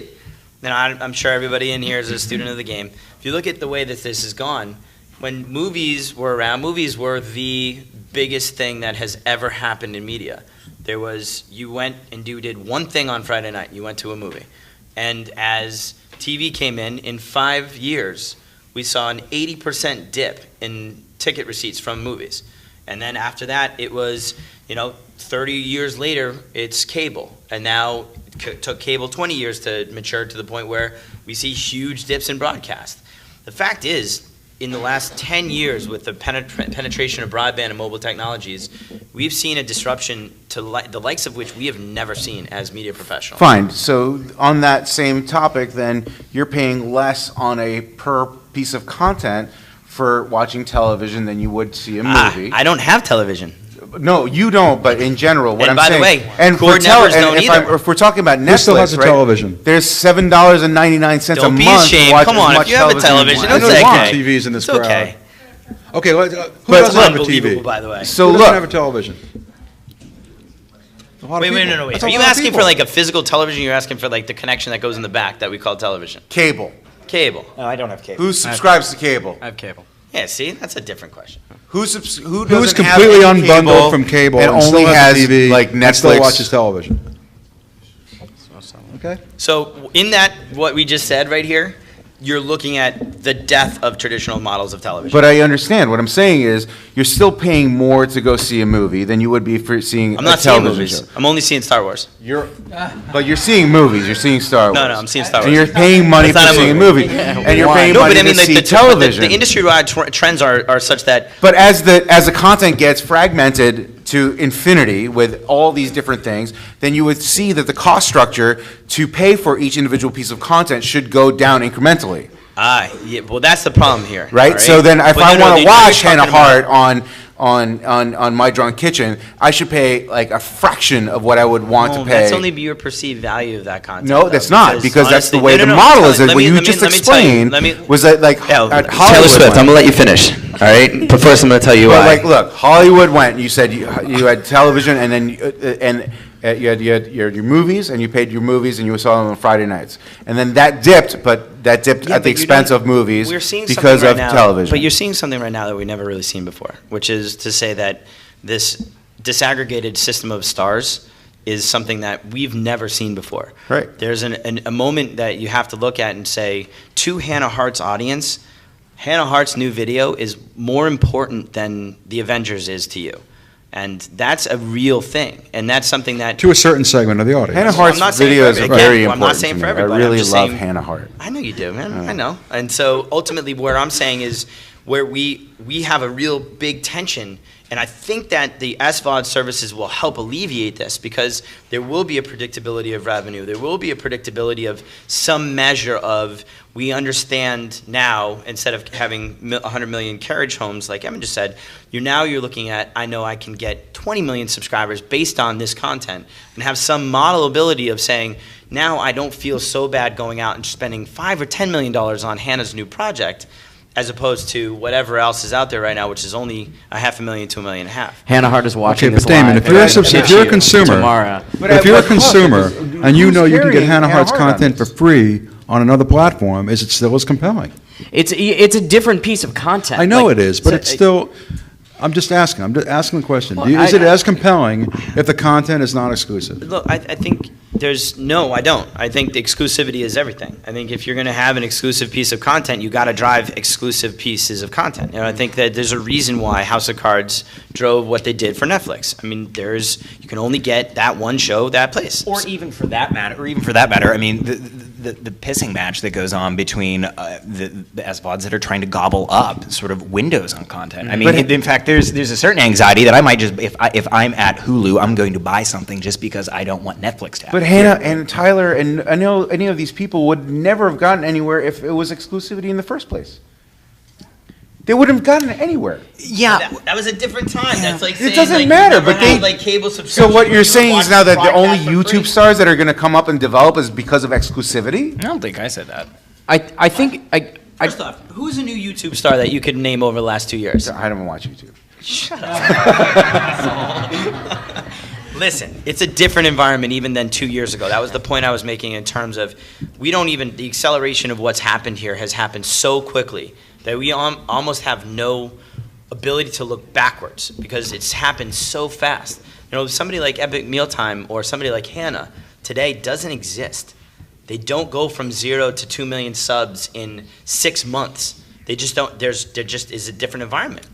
Speaker 2: I'm sure everybody in here is a student of the game. If you look at the way that this has gone, when movies were around, movies were the biggest thing that has ever happened in media. You went and you did one thing on Friday night. You went to a movie. And as TV came in 5 years, we saw an 80% dip in ticket receipts from movies. And then after that, it was, 30 years later, it's cable. And now it took cable 20 years to mature to the point where we see huge dips in broadcast. The fact is, in the last 10 years, with the penetration of broadband and mobile technologies, we've seen a disruption to the likes of which we have never seen as media professionals.
Speaker 6: Fine. So on that same topic, then, you're paying less on a per piece of content for watching television than you would see a movie.
Speaker 2: I don't have television.
Speaker 6: No, you don't, but in general, what
Speaker 2: And
Speaker 6: I'm
Speaker 2: by the
Speaker 6: saying.
Speaker 2: way,
Speaker 6: and
Speaker 2: cord nevers don't either.
Speaker 6: if we're talking about Netflix,
Speaker 1: Who still has a
Speaker 6: right,
Speaker 1: television?
Speaker 6: There's $7.99 a
Speaker 2: Don't be
Speaker 6: month
Speaker 2: ashamed.
Speaker 6: to watch
Speaker 2: Come
Speaker 6: as
Speaker 2: on,
Speaker 6: much
Speaker 2: if you have a television,
Speaker 6: as you
Speaker 2: it's
Speaker 6: want.
Speaker 2: okay.
Speaker 1: TVs in this
Speaker 2: It's
Speaker 1: crowd.
Speaker 2: okay.
Speaker 1: Okay, who
Speaker 6: But
Speaker 1: doesn't have a
Speaker 2: Unbelievable,
Speaker 1: TV?
Speaker 2: by the way.
Speaker 6: So
Speaker 1: Who doesn't
Speaker 6: look,
Speaker 1: have a television? A lot of
Speaker 2: Wait,
Speaker 1: people.
Speaker 2: no.
Speaker 1: That's a
Speaker 2: Are you
Speaker 1: lot of
Speaker 2: asking for
Speaker 1: people.
Speaker 2: like a physical television? You're asking for like the connection that goes in the back that we call television?
Speaker 6: cable.
Speaker 2: Cable.
Speaker 7: No, I don't have cable.
Speaker 6: Who subscribes to cable?
Speaker 4: I have cable.
Speaker 2: Yeah, see, that's a different question.
Speaker 6: Who
Speaker 1: Who is
Speaker 6: doesn't
Speaker 1: completely
Speaker 6: have any
Speaker 1: unbundled from cable and
Speaker 6: only
Speaker 1: still has
Speaker 6: has
Speaker 1: a TV
Speaker 6: like
Speaker 1: and still
Speaker 6: Netflix?
Speaker 1: watches television? Okay.
Speaker 2: So in that, what we just said right here, you're looking at the death of traditional models of television.
Speaker 6: But I understand. What I'm saying is, you're still paying more to go see a movie than you would be for seeing
Speaker 2: I'm
Speaker 6: a
Speaker 2: not seeing
Speaker 6: television
Speaker 2: movies.
Speaker 6: show.
Speaker 2: I'm only seeing Star Wars.
Speaker 6: But you're seeing movies. You're seeing Star Wars.
Speaker 2: No, I'm seeing Star Wars.
Speaker 6: And you're paying money
Speaker 2: It's
Speaker 6: for
Speaker 2: not a
Speaker 6: seeing a
Speaker 2: movie.
Speaker 6: movie, and you're paying
Speaker 2: No,
Speaker 6: money
Speaker 2: but I mean,
Speaker 6: to
Speaker 2: like
Speaker 6: see television.
Speaker 2: the industry-wide trends are such that
Speaker 6: But as the content gets fragmented to infinity with all these different things, then you would see that the cost structure to pay for each individual piece of content should go down incrementally,
Speaker 2: yeah, well, that's the problem here.
Speaker 6: right?
Speaker 2: all
Speaker 6: So then, if
Speaker 2: But
Speaker 6: I
Speaker 2: no,
Speaker 6: want to
Speaker 2: you're
Speaker 6: watch
Speaker 2: talking
Speaker 6: Hannah
Speaker 2: about-
Speaker 6: Hart on My Drunk Kitchen, I should pay like a fraction of what I would want to
Speaker 2: No,
Speaker 6: pay.
Speaker 2: that's only your perceived value of that content.
Speaker 6: No,
Speaker 2: though,
Speaker 6: that's not, because that's the
Speaker 2: honestly-
Speaker 6: way
Speaker 2: no,
Speaker 6: the
Speaker 2: no,
Speaker 6: model
Speaker 2: tell
Speaker 6: is.
Speaker 2: me-
Speaker 6: What
Speaker 2: let
Speaker 6: you
Speaker 2: me-
Speaker 6: just
Speaker 2: let me tell you-
Speaker 6: explained
Speaker 2: let me-
Speaker 6: was that like
Speaker 2: Yeah,
Speaker 6: at
Speaker 2: Taylor
Speaker 6: Hollywood
Speaker 2: Swift,
Speaker 6: went.
Speaker 2: I'm gonna let you finish. All right, but first I'm going to tell you
Speaker 6: Well,
Speaker 2: why.
Speaker 6: like, look, Hollywood went. You said you had television, and then you had your movies, and you paid your movies, and you saw them on Friday nights, and then that dipped, but that dipped
Speaker 2: Yeah,
Speaker 6: at the
Speaker 2: but you
Speaker 6: expense
Speaker 2: don't-
Speaker 6: of movies
Speaker 2: we're seeing
Speaker 6: because
Speaker 2: something
Speaker 6: of
Speaker 2: right now,
Speaker 6: television.
Speaker 2: But you're seeing something right now that we've never really seen before, which is to say that this disaggregated system of stars is something that we've never seen before.
Speaker 6: Right.
Speaker 2: There's a moment that you have to look at and say, to Hannah Hart's audience, Hannah Hart's new video is more important than the Avengers is to you. And that's a real thing. And that's something that
Speaker 1: To a certain segment of the audience.
Speaker 6: Hannah
Speaker 2: I'm
Speaker 6: Hart's
Speaker 2: not saying
Speaker 6: videos
Speaker 2: for
Speaker 6: are
Speaker 2: every-
Speaker 6: very
Speaker 2: again,
Speaker 6: important.
Speaker 2: I'm not saying
Speaker 6: to
Speaker 2: for
Speaker 6: me.
Speaker 2: everybody.
Speaker 6: I
Speaker 2: I'm
Speaker 6: really
Speaker 2: just
Speaker 6: love
Speaker 2: saying-
Speaker 6: Hannah Hart.
Speaker 2: I know you do, man. I know. And so ultimately what I'm saying is where we have a real big tension, and I think that the SVOD services will help alleviate this because there will be a predictability of revenue. There will be a predictability of some measure of we understand now, instead of having 100 million carriage homes, like Evan just said, you're looking at, I know I can get 20 million subscribers based on this content and have some modelability of saying, now I don't feel so bad going out and spending $5 or $10 million on Hannah's new project, as opposed to whatever else is out there right now, which is only $500,000 to $1.5 million.
Speaker 4: Hannah Hart is watching
Speaker 1: Okay,
Speaker 4: this
Speaker 1: but Damon,
Speaker 4: live.
Speaker 1: if you're a,
Speaker 4: and
Speaker 1: subs-
Speaker 4: pitch
Speaker 1: if you're a
Speaker 4: you
Speaker 1: consumer,
Speaker 4: tomorrow.
Speaker 1: if you're a consumer
Speaker 6: Because
Speaker 1: and you
Speaker 6: who's
Speaker 1: know you can get
Speaker 6: carrying
Speaker 1: Hannah Hart's
Speaker 6: Hannah Hart on
Speaker 1: content for
Speaker 6: this?
Speaker 1: free on another platform, is it still as compelling?
Speaker 4: It's a different piece of content.
Speaker 1: I know
Speaker 4: Like,
Speaker 1: it is, but
Speaker 4: so-
Speaker 1: it's still, I'm just asking the question.
Speaker 4: Well,
Speaker 1: Is it
Speaker 4: I-
Speaker 1: as compelling if the content is not exclusive?
Speaker 2: Look, I think I don't. I think the exclusivity is everything. I think if you're going to have an exclusive piece of content, you got to drive exclusive pieces of content. And I think that there's a reason why House of Cards drove what they did for Netflix. I mean, you can only get that one show that place.
Speaker 7: Or even for that matter, I mean, the pissing match that goes on between the SVODs that are trying to gobble up sort of windows on content. I mean, in fact, there's a certain anxiety that I might just, if I'm at Hulu, I'm going to buy something just because I don't want Netflix to have
Speaker 6: But
Speaker 7: it.
Speaker 6: Hannah and Tyler and I know any of these people would never have gotten anywhere if it was exclusivity in the first place. They wouldn't have gotten anywhere.
Speaker 7: Yeah.
Speaker 2: That was a different time. That's like
Speaker 6: It
Speaker 2: saying,
Speaker 6: doesn't
Speaker 2: like,
Speaker 6: matter,
Speaker 2: you never
Speaker 6: but they-
Speaker 2: had, like cable
Speaker 6: So
Speaker 2: subscription.
Speaker 6: what you're
Speaker 2: You
Speaker 6: saying
Speaker 2: watch
Speaker 6: is now that the only
Speaker 2: broadcast for
Speaker 6: YouTube
Speaker 2: free.
Speaker 6: stars that are going to come up and develop is because of exclusivity?
Speaker 7: I don't think I said that.
Speaker 4: I think I
Speaker 2: First off, who's a new YouTube star that you could name over the last 2 years?
Speaker 6: I don't watch YouTube.
Speaker 2: Listen, it's a different environment even than 2 years ago. That was the point I was making in terms of the acceleration of what's happened here has happened so quickly that we almost have no ability to look backwards because it's happened so fast. You know, somebody like Epic Mealtime or somebody like Hannah today doesn't exist. They don't go from 0 to 2 million subs in 6 months. They just don't. There just is a different environment.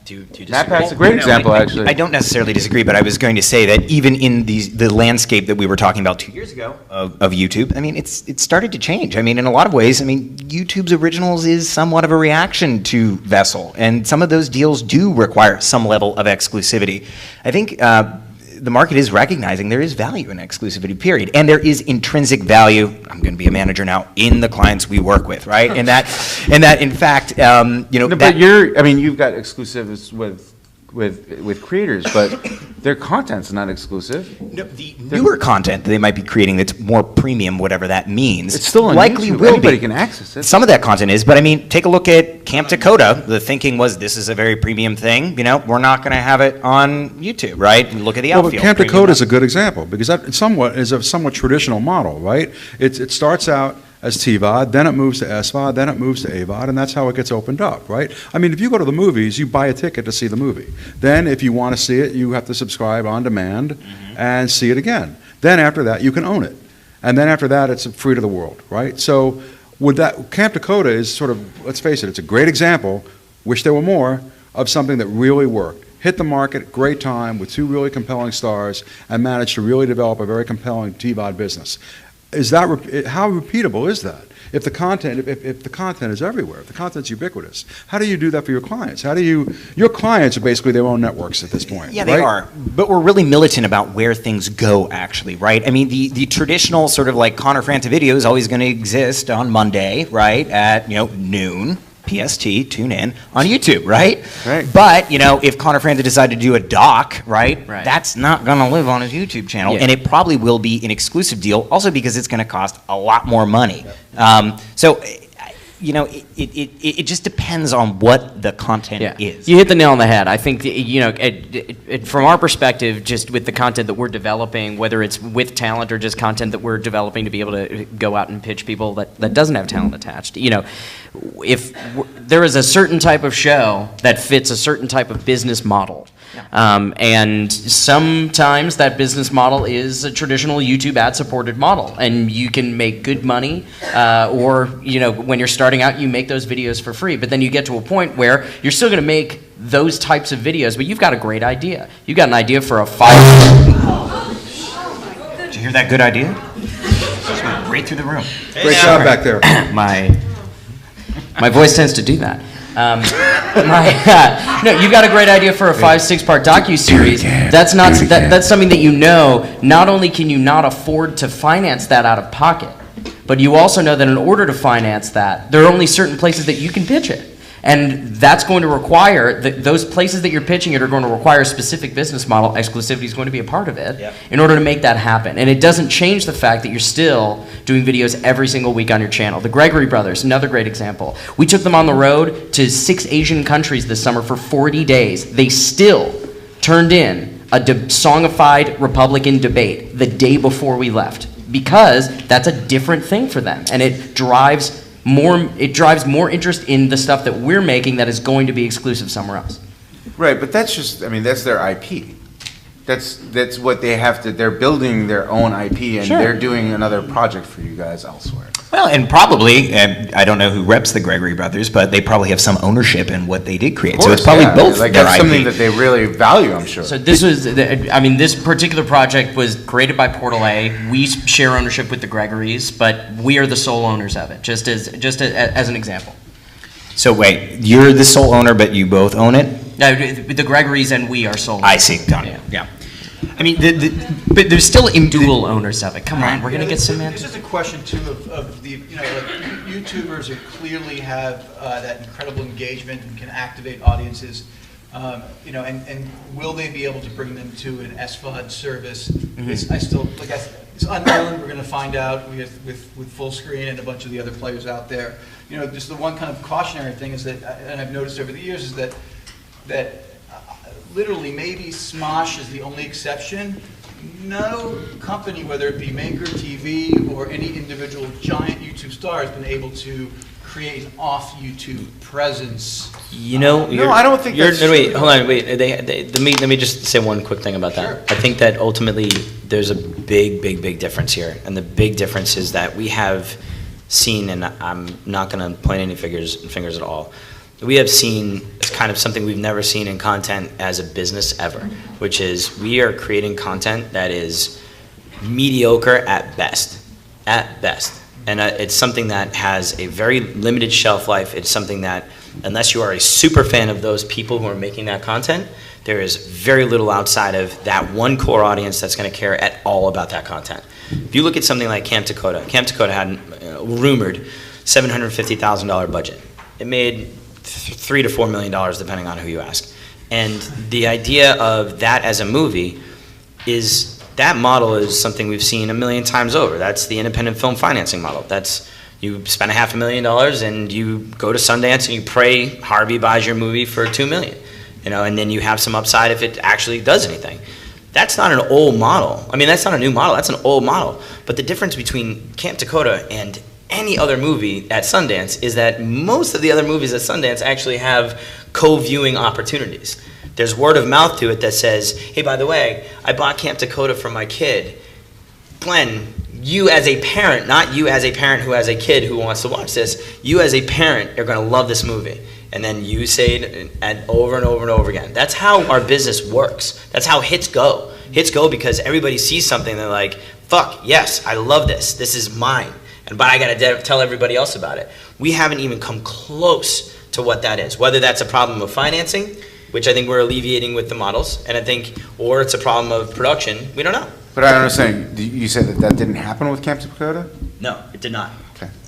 Speaker 2: Do you disagree?
Speaker 6: NatPak's a great example, actually.
Speaker 7: I don't necessarily disagree, but I was going to say that even in the landscape that we were talking about 2 years ago of YouTube, I mean, it started to change. I mean, in a lot of ways, I mean, YouTube's originals is somewhat of a reaction to Vessel, and some of those deals do require some level of exclusivity. I think the market is recognizing there is value in exclusivity, period. And there is intrinsic value, I'm going to be a manager now, in the clients we work with, right? And that in fact, you know,
Speaker 6: No,
Speaker 7: that-
Speaker 6: but you've got exclusives with creators, but their content's not exclusive.
Speaker 7: No, the newer content that they might be creating that's more premium, whatever that means,
Speaker 6: It's still on
Speaker 7: likely
Speaker 6: YouTube.
Speaker 7: will
Speaker 6: Anybody
Speaker 7: be.
Speaker 6: can access it.
Speaker 7: Some of that content is, but I mean, take a look at Camp Dakota. The thinking was this is a very premium thing. You know, we're not going to have it on YouTube, right? And look at the
Speaker 1: Well,
Speaker 7: outfield.
Speaker 1: but Camp
Speaker 7: premium
Speaker 1: Dakota is a good example because that is a somewhat traditional model, right? It starts out as TVOD, then it moves to SVOD, then it moves to AVOD, and that's how it gets opened up, right? I mean, if you go to the movies, you buy a ticket to see the movie. Then, if you want to see it, you have to subscribe on demand and see it again. Then after that, you can own it. And then after that, it's free to the world, right? So with that, Camp Dakota is sort of, let's face it, it's a great example, wish there were more, of something that really worked. Hit the market, great time, with 2 really compelling stars, and managed to really develop a very compelling TVOD business. How repeatable is that? If the content is everywhere, if the content's ubiquitous, how do you do that for your clients? Your clients are basically their own networks at this point.
Speaker 7: Yeah, they
Speaker 1: right?
Speaker 7: are. But we're really militant about where things go, actually, right? I mean, the traditional sort of like Connor Franta video is always going to exist on Monday, right, at, you know, noon. PST, tune in on YouTube, right?
Speaker 6: Right.
Speaker 7: But, you know, if Connor Franta decided to do a doc, right,
Speaker 4: Right.
Speaker 7: that's not going to live on his YouTube channel.
Speaker 4: Yeah.
Speaker 7: And it probably will be an exclusive deal, also because it's going to cost a lot more money. So, it just depends on what the content is.
Speaker 4: You hit the nail on the head. I think, from our perspective, just with the content that we're developing, whether it's with talent or just content that we're developing to be able to go out and pitch people that doesn't have talent attached, if there is a certain type of show that fits a certain type of business model, and sometimes that business model is a traditional YouTube ad-supported model, and you can make good money, or when you're starting out, you make those videos for free. But then you get to a point where you're still going to make those types of videos, but you've got a great idea. You've got an idea for a 5.
Speaker 7: Did you hear that good idea? Just went right through the room.
Speaker 1: Great job back there.
Speaker 4: My voice tends to do that. No, you've got a great idea for a 5-6-part docu-series. That's that's something that not only can you not afford to finance that out of pocket, but you also know that in order to finance that, there are only certain places that you can pitch it. And that's going to require, those places that you're pitching it are going to require a specific business model. Exclusivity is going to be a part of it in order to make that happen. And it doesn't change the fact that you're still doing videos every single week on your channel. The Gregory Brothers, another great example. We took them on the road to 6 Asian countries this summer for 40 days. They still turned in a songified Republican debate the day before we left, because that's a different thing for them. And it drives more interest in the stuff that we're making that is going to be exclusive somewhere else.
Speaker 6: Right, but that's just, that's their IP. That's what they have to, they're building their own IP, and they're doing another project for you guys elsewhere.
Speaker 7: Well, and probably, I don't know who reps the Gregory Brothers, but they probably have some ownership in what they did create.
Speaker 6: Course,
Speaker 7: so it's probably both
Speaker 6: like
Speaker 7: their
Speaker 6: that's
Speaker 7: IP.
Speaker 6: something that they really value, I'm sure.
Speaker 4: So this was, this particular project was created by Portal A. We share ownership with the Gregorys, but we are the sole owners of it, just as an example.
Speaker 7: So wait, you're the sole owner, but you both own it?
Speaker 4: No, the Gregorys and we are sole owners.
Speaker 7: I see, got it, yeah. I mean, but there's still
Speaker 4: dual owners of it. Come on, we're gonna get some.
Speaker 5: This is a question too of the YouTubers who clearly have that incredible engagement and can activate audiences. And will they be able to bring them to an SVOD service? It's unknown. We're going to find out with Full Screen and a bunch of the other players out there. Just the one kind of cautionary thing is that, and I've noticed over the years, is that literally maybe Smosh is the only exception. No company, whether it be Maker TV or any individual giant YouTube star, has been able to create an off-YouTube presence.
Speaker 6: No, I don't think that's true.
Speaker 2: Wait, hold on, wait. Let me just say one quick thing about that.
Speaker 5: Sure.
Speaker 2: I think that ultimately there's a big difference here, and the big difference is that we have seen, and I'm not going to point any fingers at all. We have seen kind of something we've never seen in content as a business ever, which is we are creating content that is mediocre at best, and it's something that has a very limited shelf life. It's something that, unless you are a super fan of those people who are making that content, there is very little outside of that one core audience that's going to care at all about that content. If you look at something like Camp Dakota had rumored $750,000 budget. It made $3 to $4 million depending on who you ask. And the idea of that as a movie is, that model is something we've seen a million times over. That's the independent film financing model. That's, you spend $500,000 and you go to Sundance and you pray Harvey buys your movie for $2 million, and then you have some upside if it actually does anything. That's not an old model. I mean, that's not a new model, that's an old model. But the difference between Camp Dakota and any other movie at Sundance is that most of the other movies at Sundance actually have co-viewing opportunities. There's word of mouth to it that says, hey, by the way, I bought Camp Dakota for my kid. Glenn, you as a parent, not you as a parent who has a kid who wants to watch this, you as a parent are going to love this movie. And then you say it over and over and over again. That's how our business works. That's how hits go. Hits go because everybody sees something and they're like, fuck, yes, I love this. This is mine. But I got to tell everybody else about it. We haven't even come close to what that is. Whether that's a problem of financing, which I think we're alleviating with the models, and I think, or it's a problem of production, we don't know.
Speaker 6: But I don't understand. You said that didn't happen with Camp Dakota?
Speaker 2: No, it did not.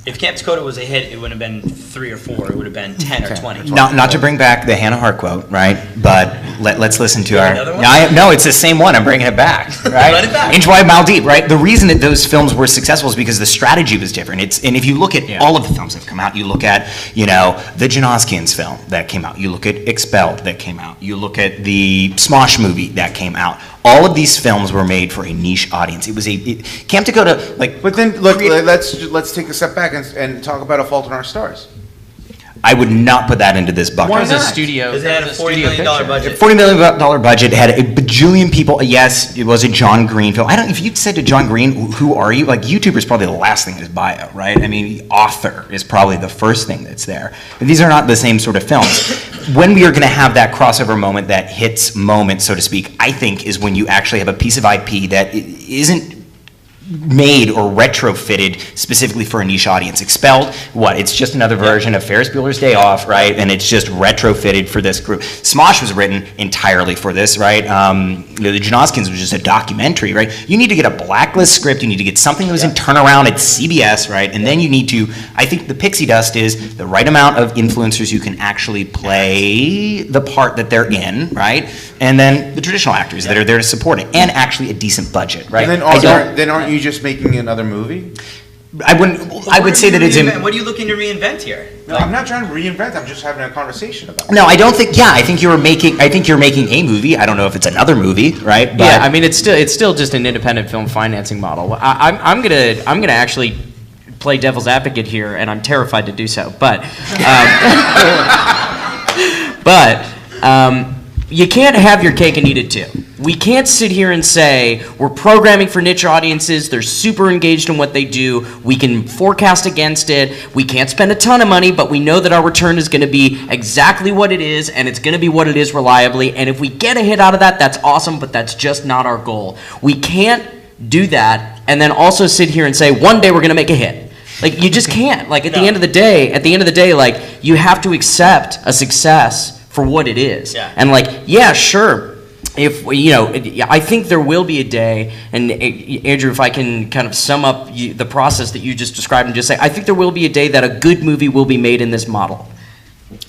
Speaker 2: If Camp Dakota was a hit, it wouldn't have been 3 or 4. It would have been 10 or 20.
Speaker 7: Not to bring back the Hannah Hart quote, right? But let's listen to our.
Speaker 2: Another one?
Speaker 7: No, it's the same one. I'm bringing it back, right?
Speaker 2: Run it back.
Speaker 7: Inch Wide, Mile Deep, right? The reason that those films were successful is because the strategy was different. And if you look at all of the films that have come out, you look at the Jane Austen's film that came out. You look at Expelled that came out. You look at the Smosh movie that came out. All of these films were made for a niche audience. It was Camp Dakota, like.
Speaker 6: But then, look, let's take a step back and talk about A Fault in Our Stars.
Speaker 7: I would not put that into this bucket.
Speaker 4: It was a studio.
Speaker 2: Because it had a $40 million budget.
Speaker 7: $40 million budget, had a bajillion people. Yes, it was a John Green film. If you said to John Green, who are you? Like, YouTuber is probably the last thing in his bio, right? I mean, author is probably the first thing that's there. But these are not the same sort of films. When we are going to have that crossover moment, that hits moment, so to speak, I think is when you actually have a piece of IP that isn't made or retrofitted specifically for a niche audience. Expelled, it's just another version of Ferris Bueller's Day Off, right? And it's just retrofitted for this group. Smosh was written entirely for this, right? The Jane Austen's was just a documentary, right? You need to get a blacklist script, you need to get something that was in turnaround at CBS, right? And then you need to, I think the pixie dust is the right amount of influencers who can actually play the part that they're in, right? And then the traditional actors that are there to support it, and actually a decent budget, right?
Speaker 6: And then aren't you just making another movie?
Speaker 7: I would say that it's
Speaker 2: What are you looking to reinvent here?
Speaker 6: No, I'm not trying to reinvent. I'm just having a conversation about it.
Speaker 7: No, I don't think. Yeah, I think you're making a movie. I don't know if it's another movie, right? But
Speaker 4: Yeah, I mean, it's still just an independent film financing model. I'm gonna actually play devil's advocate here, and I'm terrified to do so. But you can't have your cake and eat it too. We can't sit here and say we're programming for niche audiences, they're super engaged in what they do, we can forecast against it, we can't spend a ton of money, but we know that our return is going to be exactly what it is, and it's going to be what it is reliably, and if we get a hit out of that, that's awesome, but that's just not our goal. We can't do that and then also sit here and say one day we're going to make a hit. Like, you just can't. Like, at the end of the day, like, you have to accept a success for what it is.
Speaker 2: Yeah.
Speaker 4: And like, yeah, sure. If I think there will be a day, and Andrew, if I can kind of sum up the process that you just described and just say, I think there will be a day that a good movie will be made in this model.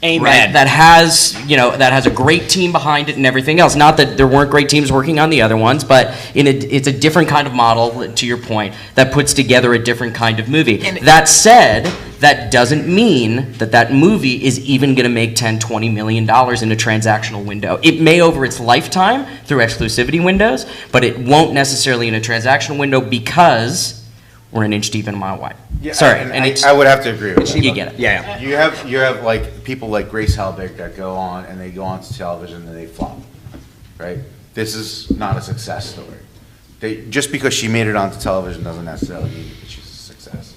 Speaker 7: Amen.
Speaker 4: Right? That has a great team behind it and everything else. Not that there weren't great teams working on the other ones, but it's a different kind of model, to your point, that puts together a different kind of movie. That said, that doesn't mean that movie is even going to make $10, $20 million in a transactional window. It may over its lifetime through exclusivity windows, but it won't necessarily in a transactional window because we're an inch deep and a mile wide.
Speaker 6: Yeah,
Speaker 4: Sorry,
Speaker 6: I would have to agree with that.
Speaker 4: You get it.
Speaker 7: Yeah.
Speaker 6: You have like people like Grace Helbig that go on and they go on to television and they flop, right? This is not a success story. Just because she made it onto television doesn't necessarily mean that she's a success.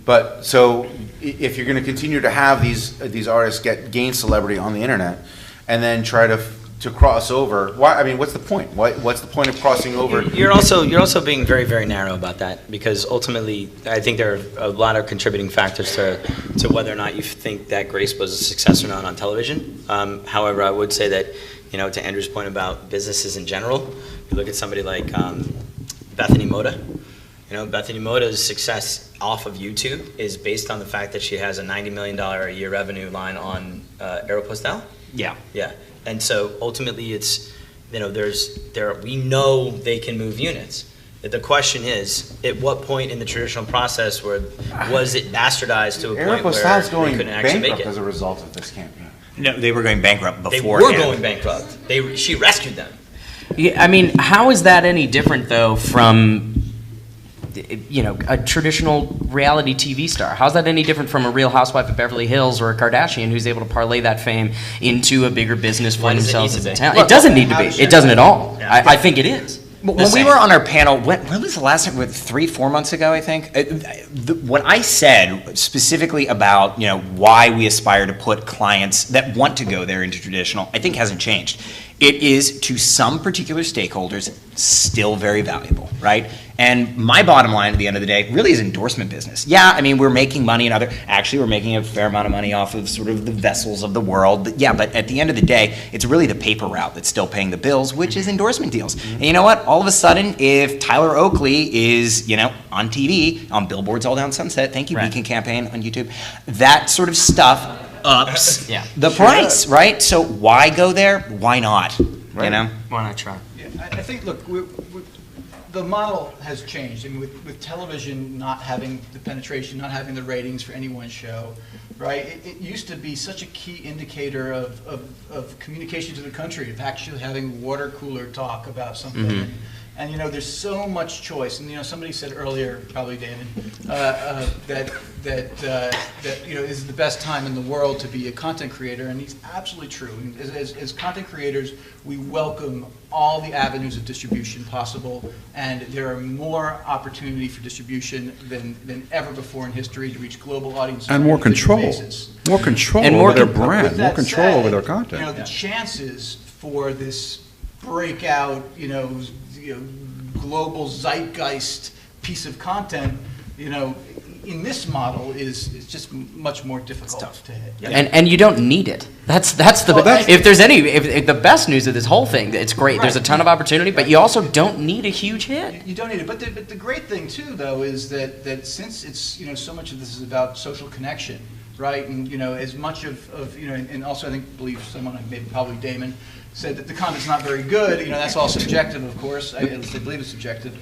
Speaker 6: But so if you're going to continue to have these artists gain celebrity on the internet and then try to cross over, why? I mean, what's the point? What's the point of crossing over?
Speaker 2: You're also being very, very narrow about that, because ultimately I think there are a lot of contributing factors to whether or not you think that Grace was a success or not on television. However, I would say that, to Andrew's point about businesses in general, you look at somebody like Bethany Moda. Bethany Moda's success off of YouTube is based on the fact that she has a $90 million a year revenue line on Aeropostale.
Speaker 7: Yeah.
Speaker 2: Yeah. And so ultimately it's, we know they can move units. The question is, at what point in the traditional process was it bastardized to a point where
Speaker 6: Aeropostale's
Speaker 2: they
Speaker 6: going
Speaker 2: couldn't actually make
Speaker 6: bankrupt
Speaker 2: it?
Speaker 6: as a result of this campaign.
Speaker 7: No, they were going bankrupt
Speaker 2: They
Speaker 7: before.
Speaker 2: were going bankrupt. She rescued them.
Speaker 4: Yeah, I mean, how is that any different though from a traditional reality TV star? How's that any different from a Real Housewife of Beverly Hills or a Kardashian who's able to parlay that fame into a bigger business for
Speaker 2: Why does it
Speaker 4: themselves
Speaker 2: need
Speaker 4: as
Speaker 2: to
Speaker 4: a
Speaker 2: be?
Speaker 4: talent? It doesn't need to be. It doesn't at all.
Speaker 2: Yeah.
Speaker 4: I think it is.
Speaker 7: When we were on our panel, when was the last time? 3-4 months ago, I think. What I said specifically about why we aspire to put clients that want to go there into traditional, I think hasn't changed. it is to some particular stakeholders still very valuable, right? And my bottom line at the end of the day really is endorsement business. Yeah, I mean, we're making money and actually we're making a fair amount of money off of sort of the vessels of the world. But yeah, but at the end of the day, it's really the paper route that's still paying the bills, which is endorsement deals. And you know what? All of a sudden, if Tyler Oakley is, on TV, on billboards all down Sunset, thank you,
Speaker 4: Right.
Speaker 7: Beacon Campaign on YouTube, that sort of stuff ups
Speaker 4: Yeah.
Speaker 7: the price, right? So why go there? Why not?
Speaker 4: Why not try?
Speaker 5: Yeah, I think, look, the model has changed. I mean, with television not having the penetration, not having the ratings for any one show, right? It used to be such a key indicator of communication to the country, of actually having water cooler talk about something. And there's so much choice. And somebody said earlier, probably Damon, that this is the best time in the world to be a content creator, and he's absolutely true. And as content creators, we welcome all the avenues of distribution possible, and there are more opportunity for distribution than ever before in history to reach global audiences
Speaker 1: And
Speaker 5: on
Speaker 1: more
Speaker 5: an individual
Speaker 1: control.
Speaker 5: basis.
Speaker 1: More control
Speaker 4: And more
Speaker 1: over their
Speaker 4: con-
Speaker 1: brand,
Speaker 5: With
Speaker 1: more
Speaker 5: that
Speaker 1: control
Speaker 5: said,
Speaker 1: over their content.
Speaker 5: The chances for this breakout, global zeitgeist piece of content, in this model is just much more difficult to hit.
Speaker 4: And you don't need it. That's the if there's if the best news of this whole thing, it's great. There's a ton of opportunity, but you also don't need a huge hit.
Speaker 5: You don't need it, but the great thing too, though, is that since it's so much of this is about social connection, right? And as much of and also I believe someone, maybe probably Damon, said that the content's not very good. That's all subjective, of course. At least I believe it's subjective.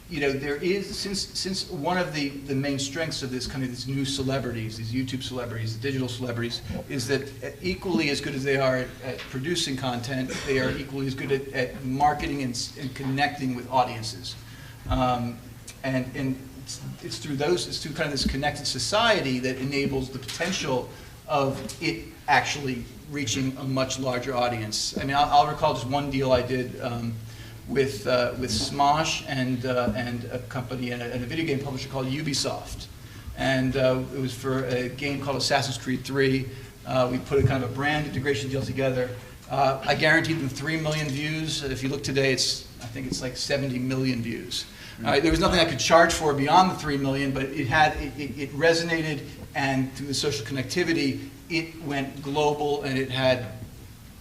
Speaker 5: There is, since one of the main strengths of these new celebrities, these YouTube celebrities, the digital celebrities, is that equally as good as they are at producing content, they are equally as good at marketing and connecting with audiences. And it's through kind of this connected society that enables the potential of it actually reaching a much larger audience. I mean, I'll recall just one deal I did with Smosh and a company and a video game publisher called Ubisoft, and it was for a game called Assassin's Creed 3. We put a kind of a brand integration deal together. I guaranteed them 3 million views. If you look today, I think it's like 70 million views. There was nothing I could charge for beyond the 3 million, but it resonated, and through the social connectivity, it went global, and it had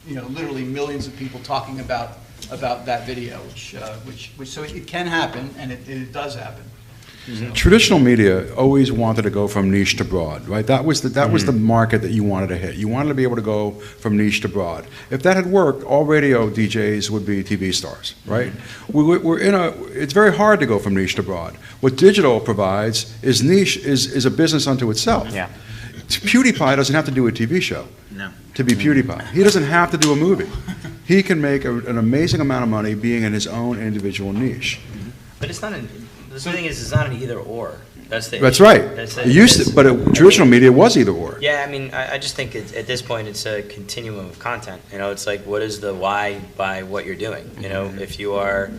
Speaker 5: literally millions of people talking about that video, which so it can happen, and it does happen.
Speaker 1: Traditional media always wanted to go from niche to broad, right? That was the market that you wanted to hit. You wanted to be able to go from niche to broad. If that had worked, all radio DJs would be TV stars, right? It's very hard to go from niche to broad. What digital provides is niche is a business unto itself.
Speaker 4: Yeah.
Speaker 1: PewDiePie doesn't have to do a TV show.
Speaker 7: No.
Speaker 1: To be PewDiePie. He doesn't have to do a movie. He can make an amazing amount of money being in his own individual niche.
Speaker 2: But it's not the thing is, it's not an either or. That's
Speaker 1: That's right. Traditional media was either or.
Speaker 2: Yeah, I mean, I just think at this point it's a continuum of content. It's like, what is the why by what you're doing? If you are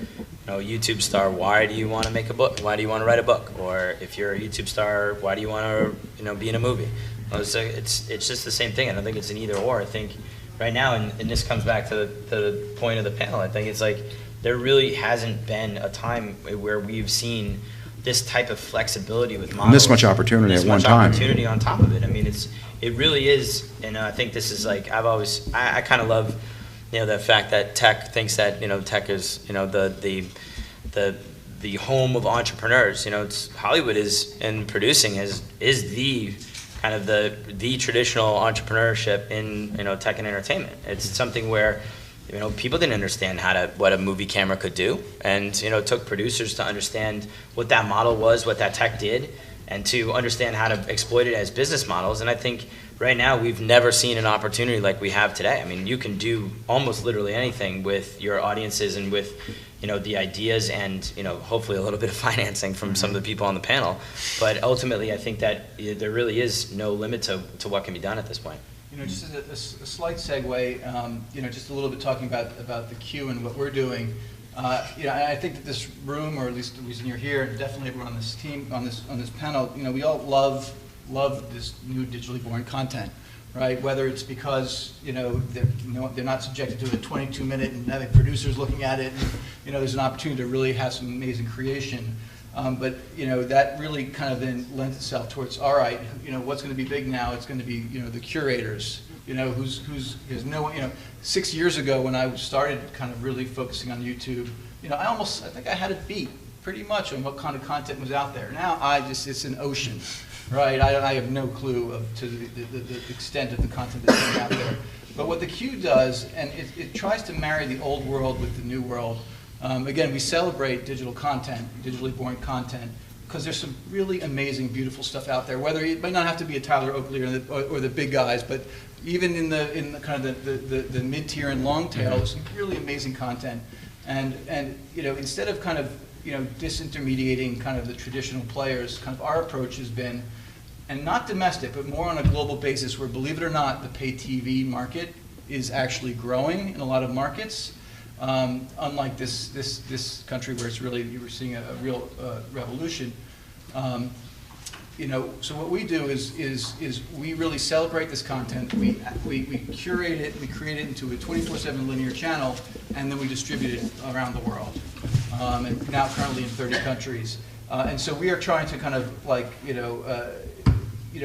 Speaker 2: a YouTube star, why do you want to make a book? Why do you want to write a book? Or if you're a YouTube star, why do you want to be in a movie? It's just the same thing. I don't think it's an either or. I think right now, and this comes back to the point of the panel, I think it's like there really hasn't been a time where we've seen this type of flexibility with models.
Speaker 1: And this much opportunity at one time.
Speaker 2: This much opportunity on top of it. I mean, it really is, and I think this is like, I kind of love, the fact that tech thinks that, tech is, the home of entrepreneurs. It's Hollywood and producing is the kind of the traditional entrepreneurship in tech and entertainment. It's something where people didn't understand what a movie camera could do, and it took producers to understand what that model was, what that tech did, and to understand how to exploit it as business models. And I think right now we've never seen an opportunity like we have today. I mean, you can do almost literally anything with your audiences and with the ideas and hopefully a little bit of financing from some of the people on the panel. But ultimately, I think that there really is no limit to what can be done at this point.
Speaker 5: Just as a slight segue, just a little bit talking about the Q and what we're doing. I think that this room, or at least the reason you're here, and definitely everyone on this team, on this panel, we all love this new digitally born content, right? Whether it's because, they're not subjected to a 22-minute and having producers looking at it, and, there's an opportunity to really have some amazing creation. But that really kind of then lends itself towards, all right, what's going to be big now? It's going to be the curators, who's no 6 years ago when I started kind of really focusing on YouTube, I think I had it beat pretty much on what kind of content was out there. Now it's an ocean, right? I have no clue to the extent of the content that's going out there. But what the Q does, and it tries to marry the old world with the new world. Again, we celebrate digital content, digitally born content, because there's some really amazing, beautiful stuff out there. Whether it might not have to be a Tyler Oakley or the big guys, but even in the kind of the mid-tier and long tail, there's some really amazing content. And instead of kind of disintermediating kind of the traditional players, kind of our approach has been, and not domestic, but more on a global basis, where, believe it or not, the pay TV market is actually growing in a lot of markets. Unlike this country where it's really, you were seeing a real revolution. So what we do is we really celebrate this content. We curate it, we create it into a 24/7 linear channel, and then we distribute it around the world. And now currently in 30 countries. And so we are trying to kind of like,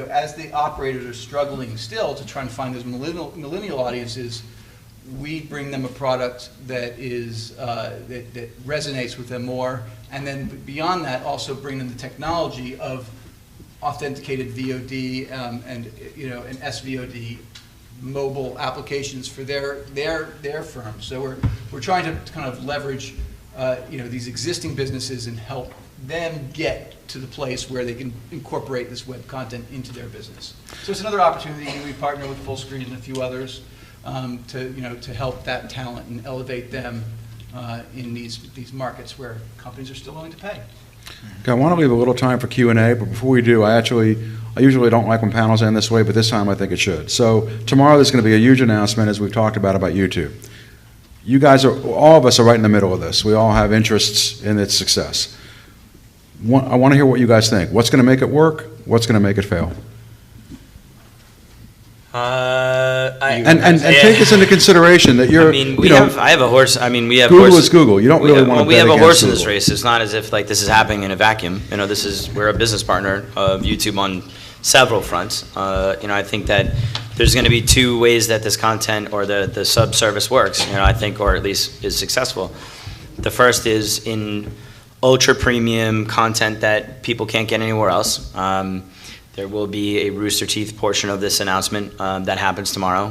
Speaker 5: as the operators are struggling still to try and find those millennial audiences, we bring them a product that is that resonates with them more, and then beyond that, also bring them the technology of authenticated VOD and SVOD mobile applications for their firms. So we're trying to kind of leverage these existing businesses and help them get to the place where they can incorporate this web content into their business. So it's another opportunity. We partner with Fullscreen and a few others to help that talent and elevate them in these markets where companies are still willing to pay.
Speaker 1: Okay, I want to leave a little time for Q&A, but before we do, I usually don't like when panels end this way, but this time I think it should. So tomorrow there's going to be a huge announcement, as we've talked about YouTube. You guys all of us are right in the middle of this. We all have interests in its success. I want to hear what you guys think. What's going to make it work? What's going to make it fail? And take this into consideration that you're.
Speaker 2: I have a horse. We have
Speaker 1: Google
Speaker 2: horses.
Speaker 1: is Google. You don't really want to.
Speaker 2: We have a horse in this
Speaker 1: Google.
Speaker 2: race. It's not as if like this is happening in a vacuum. We're a business partner of YouTube on several fronts. I think that there's going to be two ways that this content or the sub-service works. I think, or at least is successful. The first is in ultra premium content that people can't get anywhere else. There will be a Rooster Teeth portion of this announcement that happens tomorrow,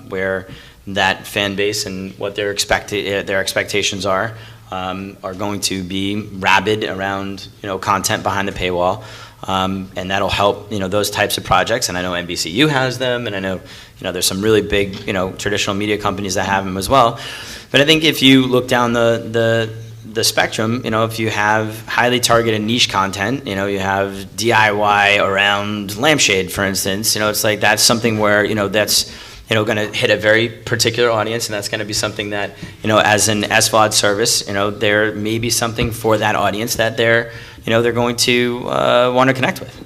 Speaker 2: where that fan base and what their expectations are going to be rabid around content behind the paywall, and that'll help those types of projects. And I know NBCU has them, and I know there's some really big traditional media companies that have them as well. But I think if you look down the spectrum, if you have highly targeted niche content, you have DIY around lampshade, for instance, it's like that's something where, that's, going to hit a very particular audience, and that's going to be something that, as an SVOD service, there may be something for that audience that they're going to want to connect with.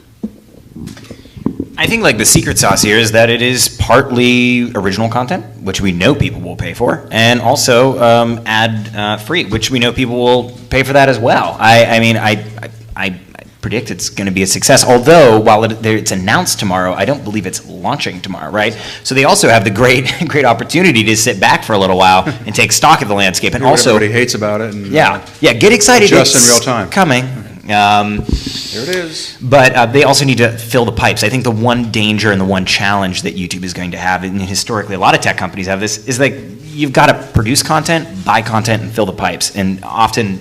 Speaker 7: I think like the secret sauce here is that it is partly original content, which we know people will pay for, and also ad free, which we know people will pay for that as well. I predict it's going to be a success. Although while it's announced tomorrow, I don't believe it's launching tomorrow, right? So they also have the great opportunity to sit back for a little while and take stock of the landscape, and also
Speaker 1: everybody hates about it. And,
Speaker 7: get excited.
Speaker 1: Just
Speaker 7: it's
Speaker 1: in real time.
Speaker 7: Coming.
Speaker 1: There it is.
Speaker 7: But they also need to fill the pipes. I think the one danger and the one challenge that YouTube is going to have, and historically a lot of tech companies have this, is like you've got to produce content, buy content, and fill the pipes. And often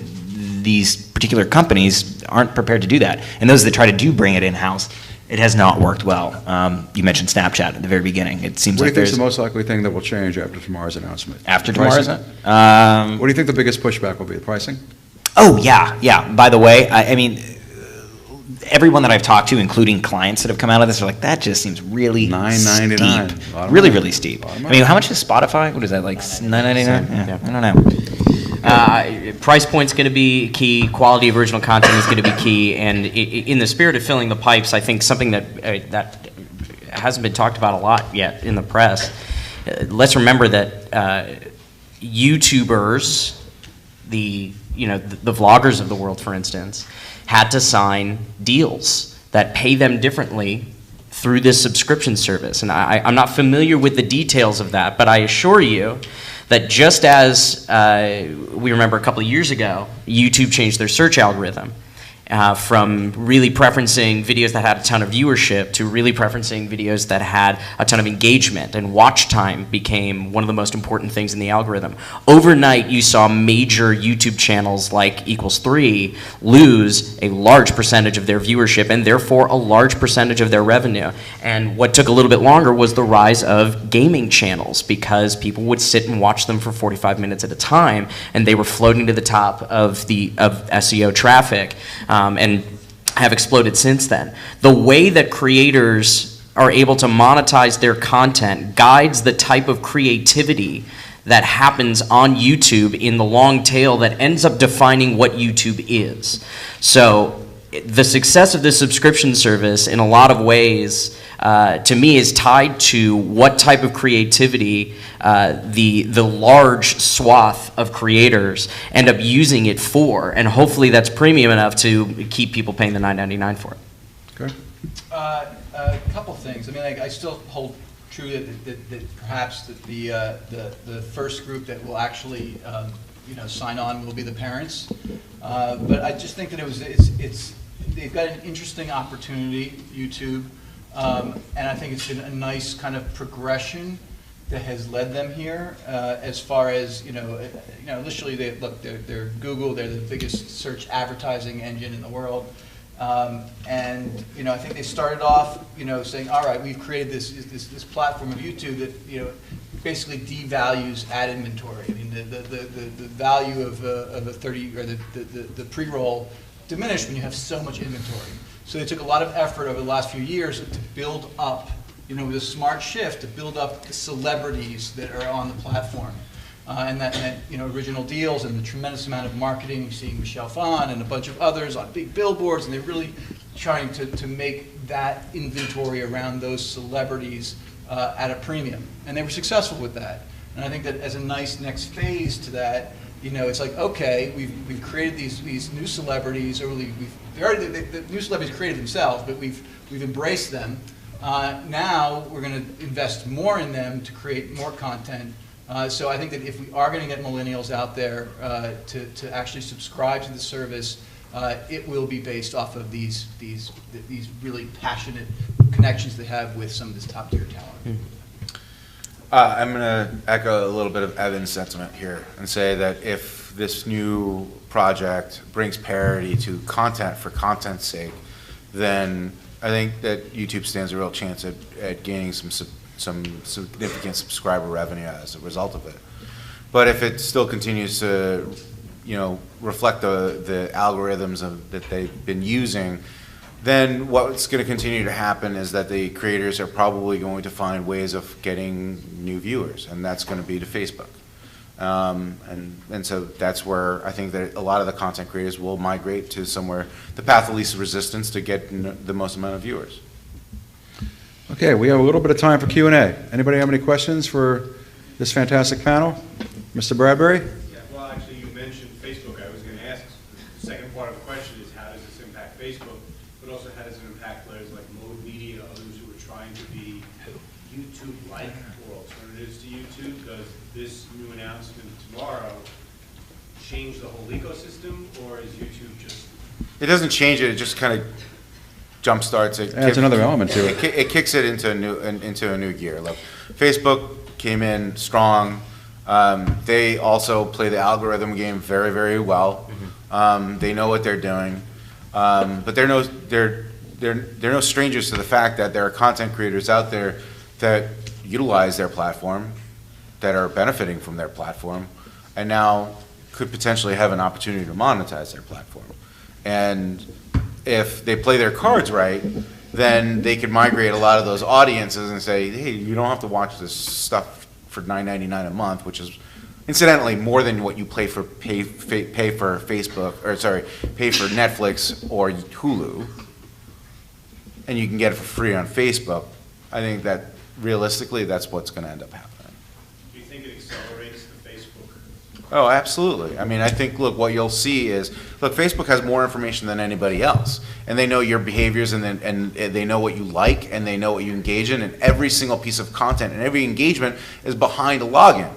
Speaker 7: these particular companies aren't prepared to do that. And those that try to bring it in-house, it has not worked well. You mentioned Snapchat at the very beginning. It seems
Speaker 1: What
Speaker 7: like
Speaker 1: do you think is
Speaker 7: there's...
Speaker 1: the most likely thing that will change after tomorrow's announcement?
Speaker 7: After
Speaker 1: Pricing?
Speaker 7: tomorrow's...
Speaker 1: What do you think the biggest pushback will be? The pricing?
Speaker 7: Oh, yeah. By the way, I mean, everyone that I've talked to, including clients that have come out of this, are like, that just seems really
Speaker 1: $9.99.
Speaker 7: steep. Really steep. I mean, how much is Spotify? What is that, like $9.99? Yeah, I don't know.
Speaker 4: Price point's going to be key. Quality of original content is going to be key. And in the spirit of filling the pipes, I think something that hasn't been talked about a lot yet in the press. Let's remember that YouTubers, the vloggers of the world, for instance, had to sign deals that pay them differently through this subscription service. And I'm not familiar with the details of that, but I assure you that just as we remember a couple of years ago, YouTube changed their search algorithm from really preferencing videos that had a ton of viewership to really preferencing videos that had a ton of engagement, and watch time became one of the most important things in the algorithm. Overnight, you saw major YouTube channels like Equals3 lose a large percentage of their viewership and therefore a large percentage of their revenue. And what took a little bit longer was the rise of gaming channels, because people would sit and watch them for 45 minutes at a time, and they were floating to the top of SEO traffic. And have exploded since then. The way that creators are able to monetize their content guides the type of creativity that happens on YouTube in the long tail that ends up defining what YouTube is. So the success of this subscription service in a lot of ways to me is tied to what type of creativity the large swath of creators end up using it for, and hopefully that's premium enough to keep people paying the $9.99 for it.
Speaker 1: Okay.
Speaker 5: A couple things. I mean, I still hold true that perhaps the first group that will actually sign on will be the parents. But I just think that they've got an interesting opportunity, YouTube, and I think it's been a nice kind of progression that has led them here. As far as initially they're Google, they're the biggest search advertising engine in the world. And I think they started off, saying, all right, we've created this platform of YouTube that basically devalues ad inventory. I mean, the value of a 30 or the pre-roll diminished when you have so much inventory. So they took a lot of effort over the last few years to build up, with a smart shift, to build up the celebrities that are on the platform. And that meant, original deals and the tremendous amount of marketing. You're seeing Michelle Phan and a bunch of others on big billboards, and they're really trying to make that inventory around those celebrities at a premium. And they were successful with that. And I think that as a nice next phase to that, it's like, okay, we've created these new celebrities, or the new celebrities created themselves, but we've embraced them. Now we're going to invest more in them to create more content. So I think that if we are going to get millennials out there to actually subscribe to the service, it will be based off of these really passionate connections they have with some of this top tier talent.
Speaker 6: I'm going to echo a little bit of Evan's sentiment here and say that if this new project brings parity to content for content's sake, then I think that YouTube stands a real chance at gaining some significant subscriber revenue as a result of it. But if it still continues to, reflect the algorithms that they've been using, then what's going to continue to happen is that the creators are probably going to find ways of getting new viewers, and that's going to be to Facebook. And so that's where I think that a lot of the content creators will migrate to somewhere, the path of least resistance to get the most amount of viewers.
Speaker 1: Okay, we have a little bit of time for Q&A. Anybody have any questions for this fantastic panel? Mr. Bradbury?
Speaker 8: Yeah, well, actually, you mentioned Facebook. I was going to ask, the second part of the question is, how does this impact Facebook, but also how does it impact players like Mode Media, others who are trying to be YouTube-like or alternatives to YouTube? Does this new announcement tomorrow change the whole ecosystem, or is YouTube just...
Speaker 6: It doesn't change it, it just kind of jumpstarts it.
Speaker 1: Adds another element to it.
Speaker 6: It kicks it into a new gear. Like, Facebook came in strong. They also play the algorithm game very, very well. They know what they're doing, but they're no strangers to the fact that there are content creators out there that utilize their platform, that are benefiting from their platform, and now could potentially have an opportunity to monetize their platform. And if they play their cards right, then they could migrate a lot of those audiences and say, hey, you don't have to watch this stuff for $9.99 a month, which is incidentally more than what you pay for Facebook, or sorry, pay for Netflix or Hulu, and you can get it for free on Facebook. I think that realistically, that's what's going to end up happening.
Speaker 8: Do you think it accelerates the Facebook?
Speaker 6: Oh, absolutely. I mean, I think, look, what you'll see is, look, Facebook has more information than anybody else, and they know your behaviors, and they know what you like, and they know what you engage in, and every single piece of content and every engagement is behind a login.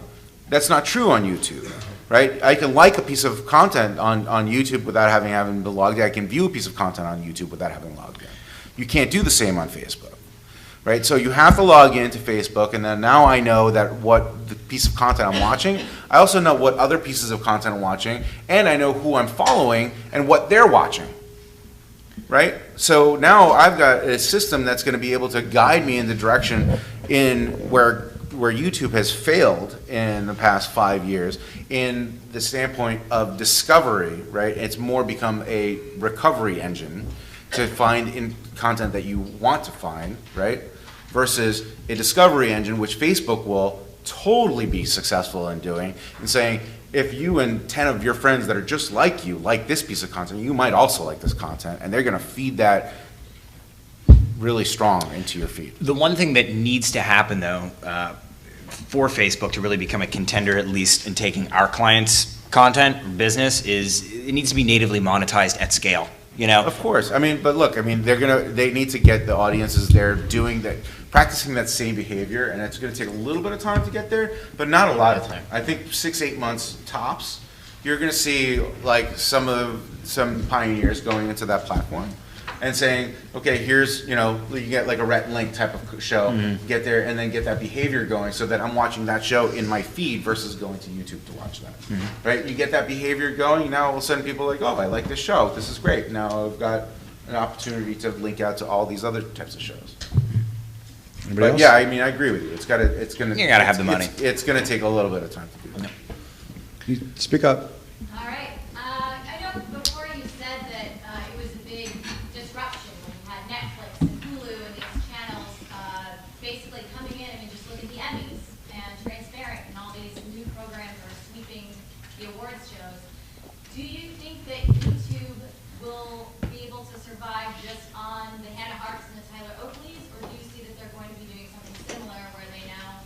Speaker 6: That's not true on YouTube, right? I can like a piece of content on YouTube without having been logged in. I can view a piece of content on YouTube without having logged in. You can't do the same on Facebook. Right, so you have to log into Facebook, and then now I know that what the piece of content I'm watching. I also know what other pieces of content I'm watching, and I know who I'm following and what they're watching. Right, so now I've got a system that's going to be able to guide me in the direction in where YouTube has failed in the past 5 years in the standpoint of discovery. Right, it's more become a recovery engine to find in content that you want to find. Right. Versus a discovery engine, which Facebook will totally be successful in doing, and saying, if you and 10 of your friends that are just like you like this piece of content, you might also like this content, and they're going to feed that really strong into your feed.
Speaker 7: The one thing that needs to happen, though, for Facebook to really become a contender, at least in taking our clients' content or business, is it needs to be natively monetized at scale. You know,
Speaker 6: of course. I mean, but look, I mean, they need to get the audiences there doing that, practicing that same behavior, and it's going to take a little bit of time to get there, but not a lot of time. I think 6-8 months tops. You're going to see like some pioneers going into that platform and saying, okay, here's, you get like a Rhett and Link type of show, get there and then get that behavior going so that I'm watching that show in my feed versus going to YouTube to watch that, right? You get that behavior going, now all of a sudden people are like, oh, I like this show, this is great. Now I've got an opportunity to link out to all these other types of shows.
Speaker 1: Anybody
Speaker 6: But
Speaker 1: else?
Speaker 6: yeah, I mean, I agree with you.
Speaker 7: You gotta have the money.
Speaker 6: It's gonna take a little bit of time to do that.
Speaker 1: You speak up.
Speaker 9: All right. I know before you said that it was a big disruption when you had Netflix and Hulu and these channels basically coming in. I mean, just look at the Emmys and Transparent and all these new programs are sweeping the awards shows. Do you think that YouTube will be able to survive just on the Hannah Harks and the Tyler Oakleys, or do you see that they're going to be doing something similar where they now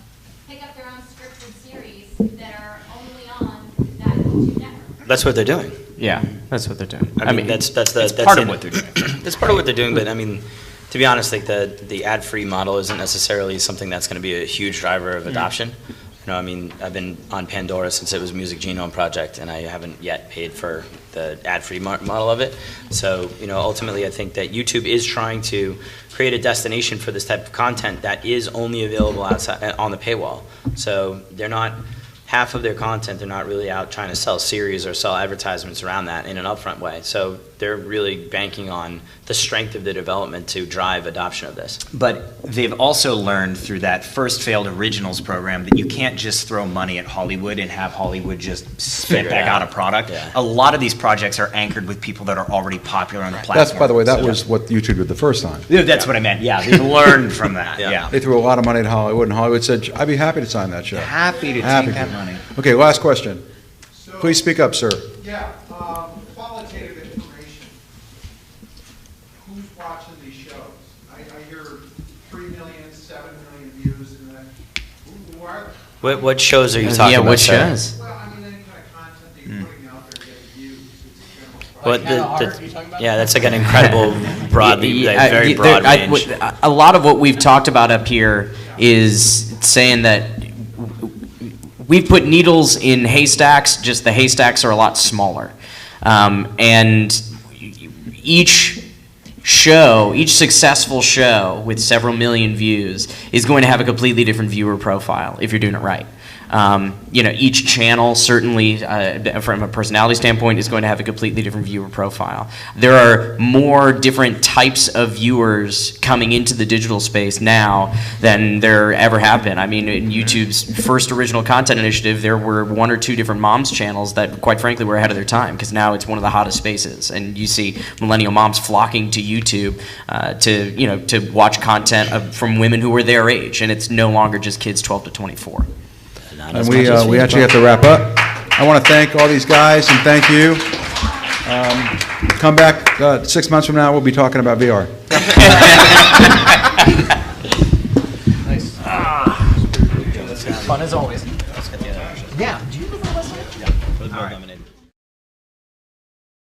Speaker 9: pick up their own scripted series that are only on that YouTube network?
Speaker 2: That's what they're doing.
Speaker 4: Yeah, that's what they're doing.
Speaker 2: I mean, that's
Speaker 7: it's
Speaker 2: part
Speaker 7: part
Speaker 2: of
Speaker 7: of
Speaker 2: what
Speaker 7: what they're doing.
Speaker 2: That's part of what they're doing, but I mean, to be honest, like the ad-free model isn't necessarily something that's going to be a huge driver of adoption. You know, I mean, I've been on Pandora since it was Music Genome Project, and I haven't yet paid for the ad-free model of it. So, ultimately, I think that YouTube is trying to create a destination for this type of content that is only available outside on the paywall. So they're not. Half of their content, they're not really out trying to sell series or sell advertisements around that in an upfront way. So they're really banking on the strength of the development to drive adoption of this.
Speaker 7: But they've also learned through that first failed originals program that you can't just throw money at Hollywood and have Hollywood just spit
Speaker 2: Figure it
Speaker 7: back out
Speaker 2: out.
Speaker 7: a product.
Speaker 2: Yeah.
Speaker 7: A lot of these projects are anchored with people that are already popular on the platform.
Speaker 1: That's, by the way, that
Speaker 7: So-
Speaker 1: was what YouTube did the first time.
Speaker 7: Yeah, that's what I meant. Yeah, they've learned from that.
Speaker 2: Yeah.
Speaker 7: Yeah.
Speaker 1: They threw a lot of money at Hollywood, and Hollywood said, I'd be happy to sign that show.
Speaker 7: Happy to
Speaker 1: Happy
Speaker 7: take that
Speaker 1: to.
Speaker 7: money.
Speaker 1: Okay, last question. Please speak up, sir.
Speaker 10: Yeah, qualitative information. Who's watching these shows? I hear 3 million, 7 million views, and then, who are they?
Speaker 2: What shows are you talking
Speaker 4: yeah,
Speaker 2: about?
Speaker 4: what
Speaker 2: sir?
Speaker 4: shows?
Speaker 10: Well, I mean, any kind of content that you're putting out there getting views, it's a general question.
Speaker 2: What
Speaker 5: Hannah Hart, you talking about?
Speaker 2: yeah, that's like an incredible, broadly,
Speaker 4: Yeah,
Speaker 2: very
Speaker 4: there-
Speaker 2: broad range.
Speaker 4: A lot of what we've talked about up here is saying that we've put needles in haystacks, just the haystacks are a lot smaller. And each show, each successful show with several million views is going to have a completely different viewer profile if you're doing it right. Each channel certainly, from a personality standpoint, is going to have a completely different viewer profile. There are more different types of viewers coming into the digital space now than there ever have been. I mean, in YouTube's first original content initiative, there were 1 or 2 different moms channels that, quite frankly, were ahead of their time, because now it's one of the hottest spaces, and you see millennial moms flocking to YouTube to watch content from women who are their age, and it's no longer just kids 12 to 24.
Speaker 2: Not
Speaker 1: And
Speaker 2: as
Speaker 1: we
Speaker 2: much as
Speaker 1: we actually have to wrap up. I want to thank all these guys, and thank you. Come back 6 months from now, we'll be talking about VR.
Speaker 4: Fun as always.
Speaker 2: Let's get the other option.
Speaker 4: Yeah. Do you remember last night?
Speaker 2: Yeah. For the lemonade.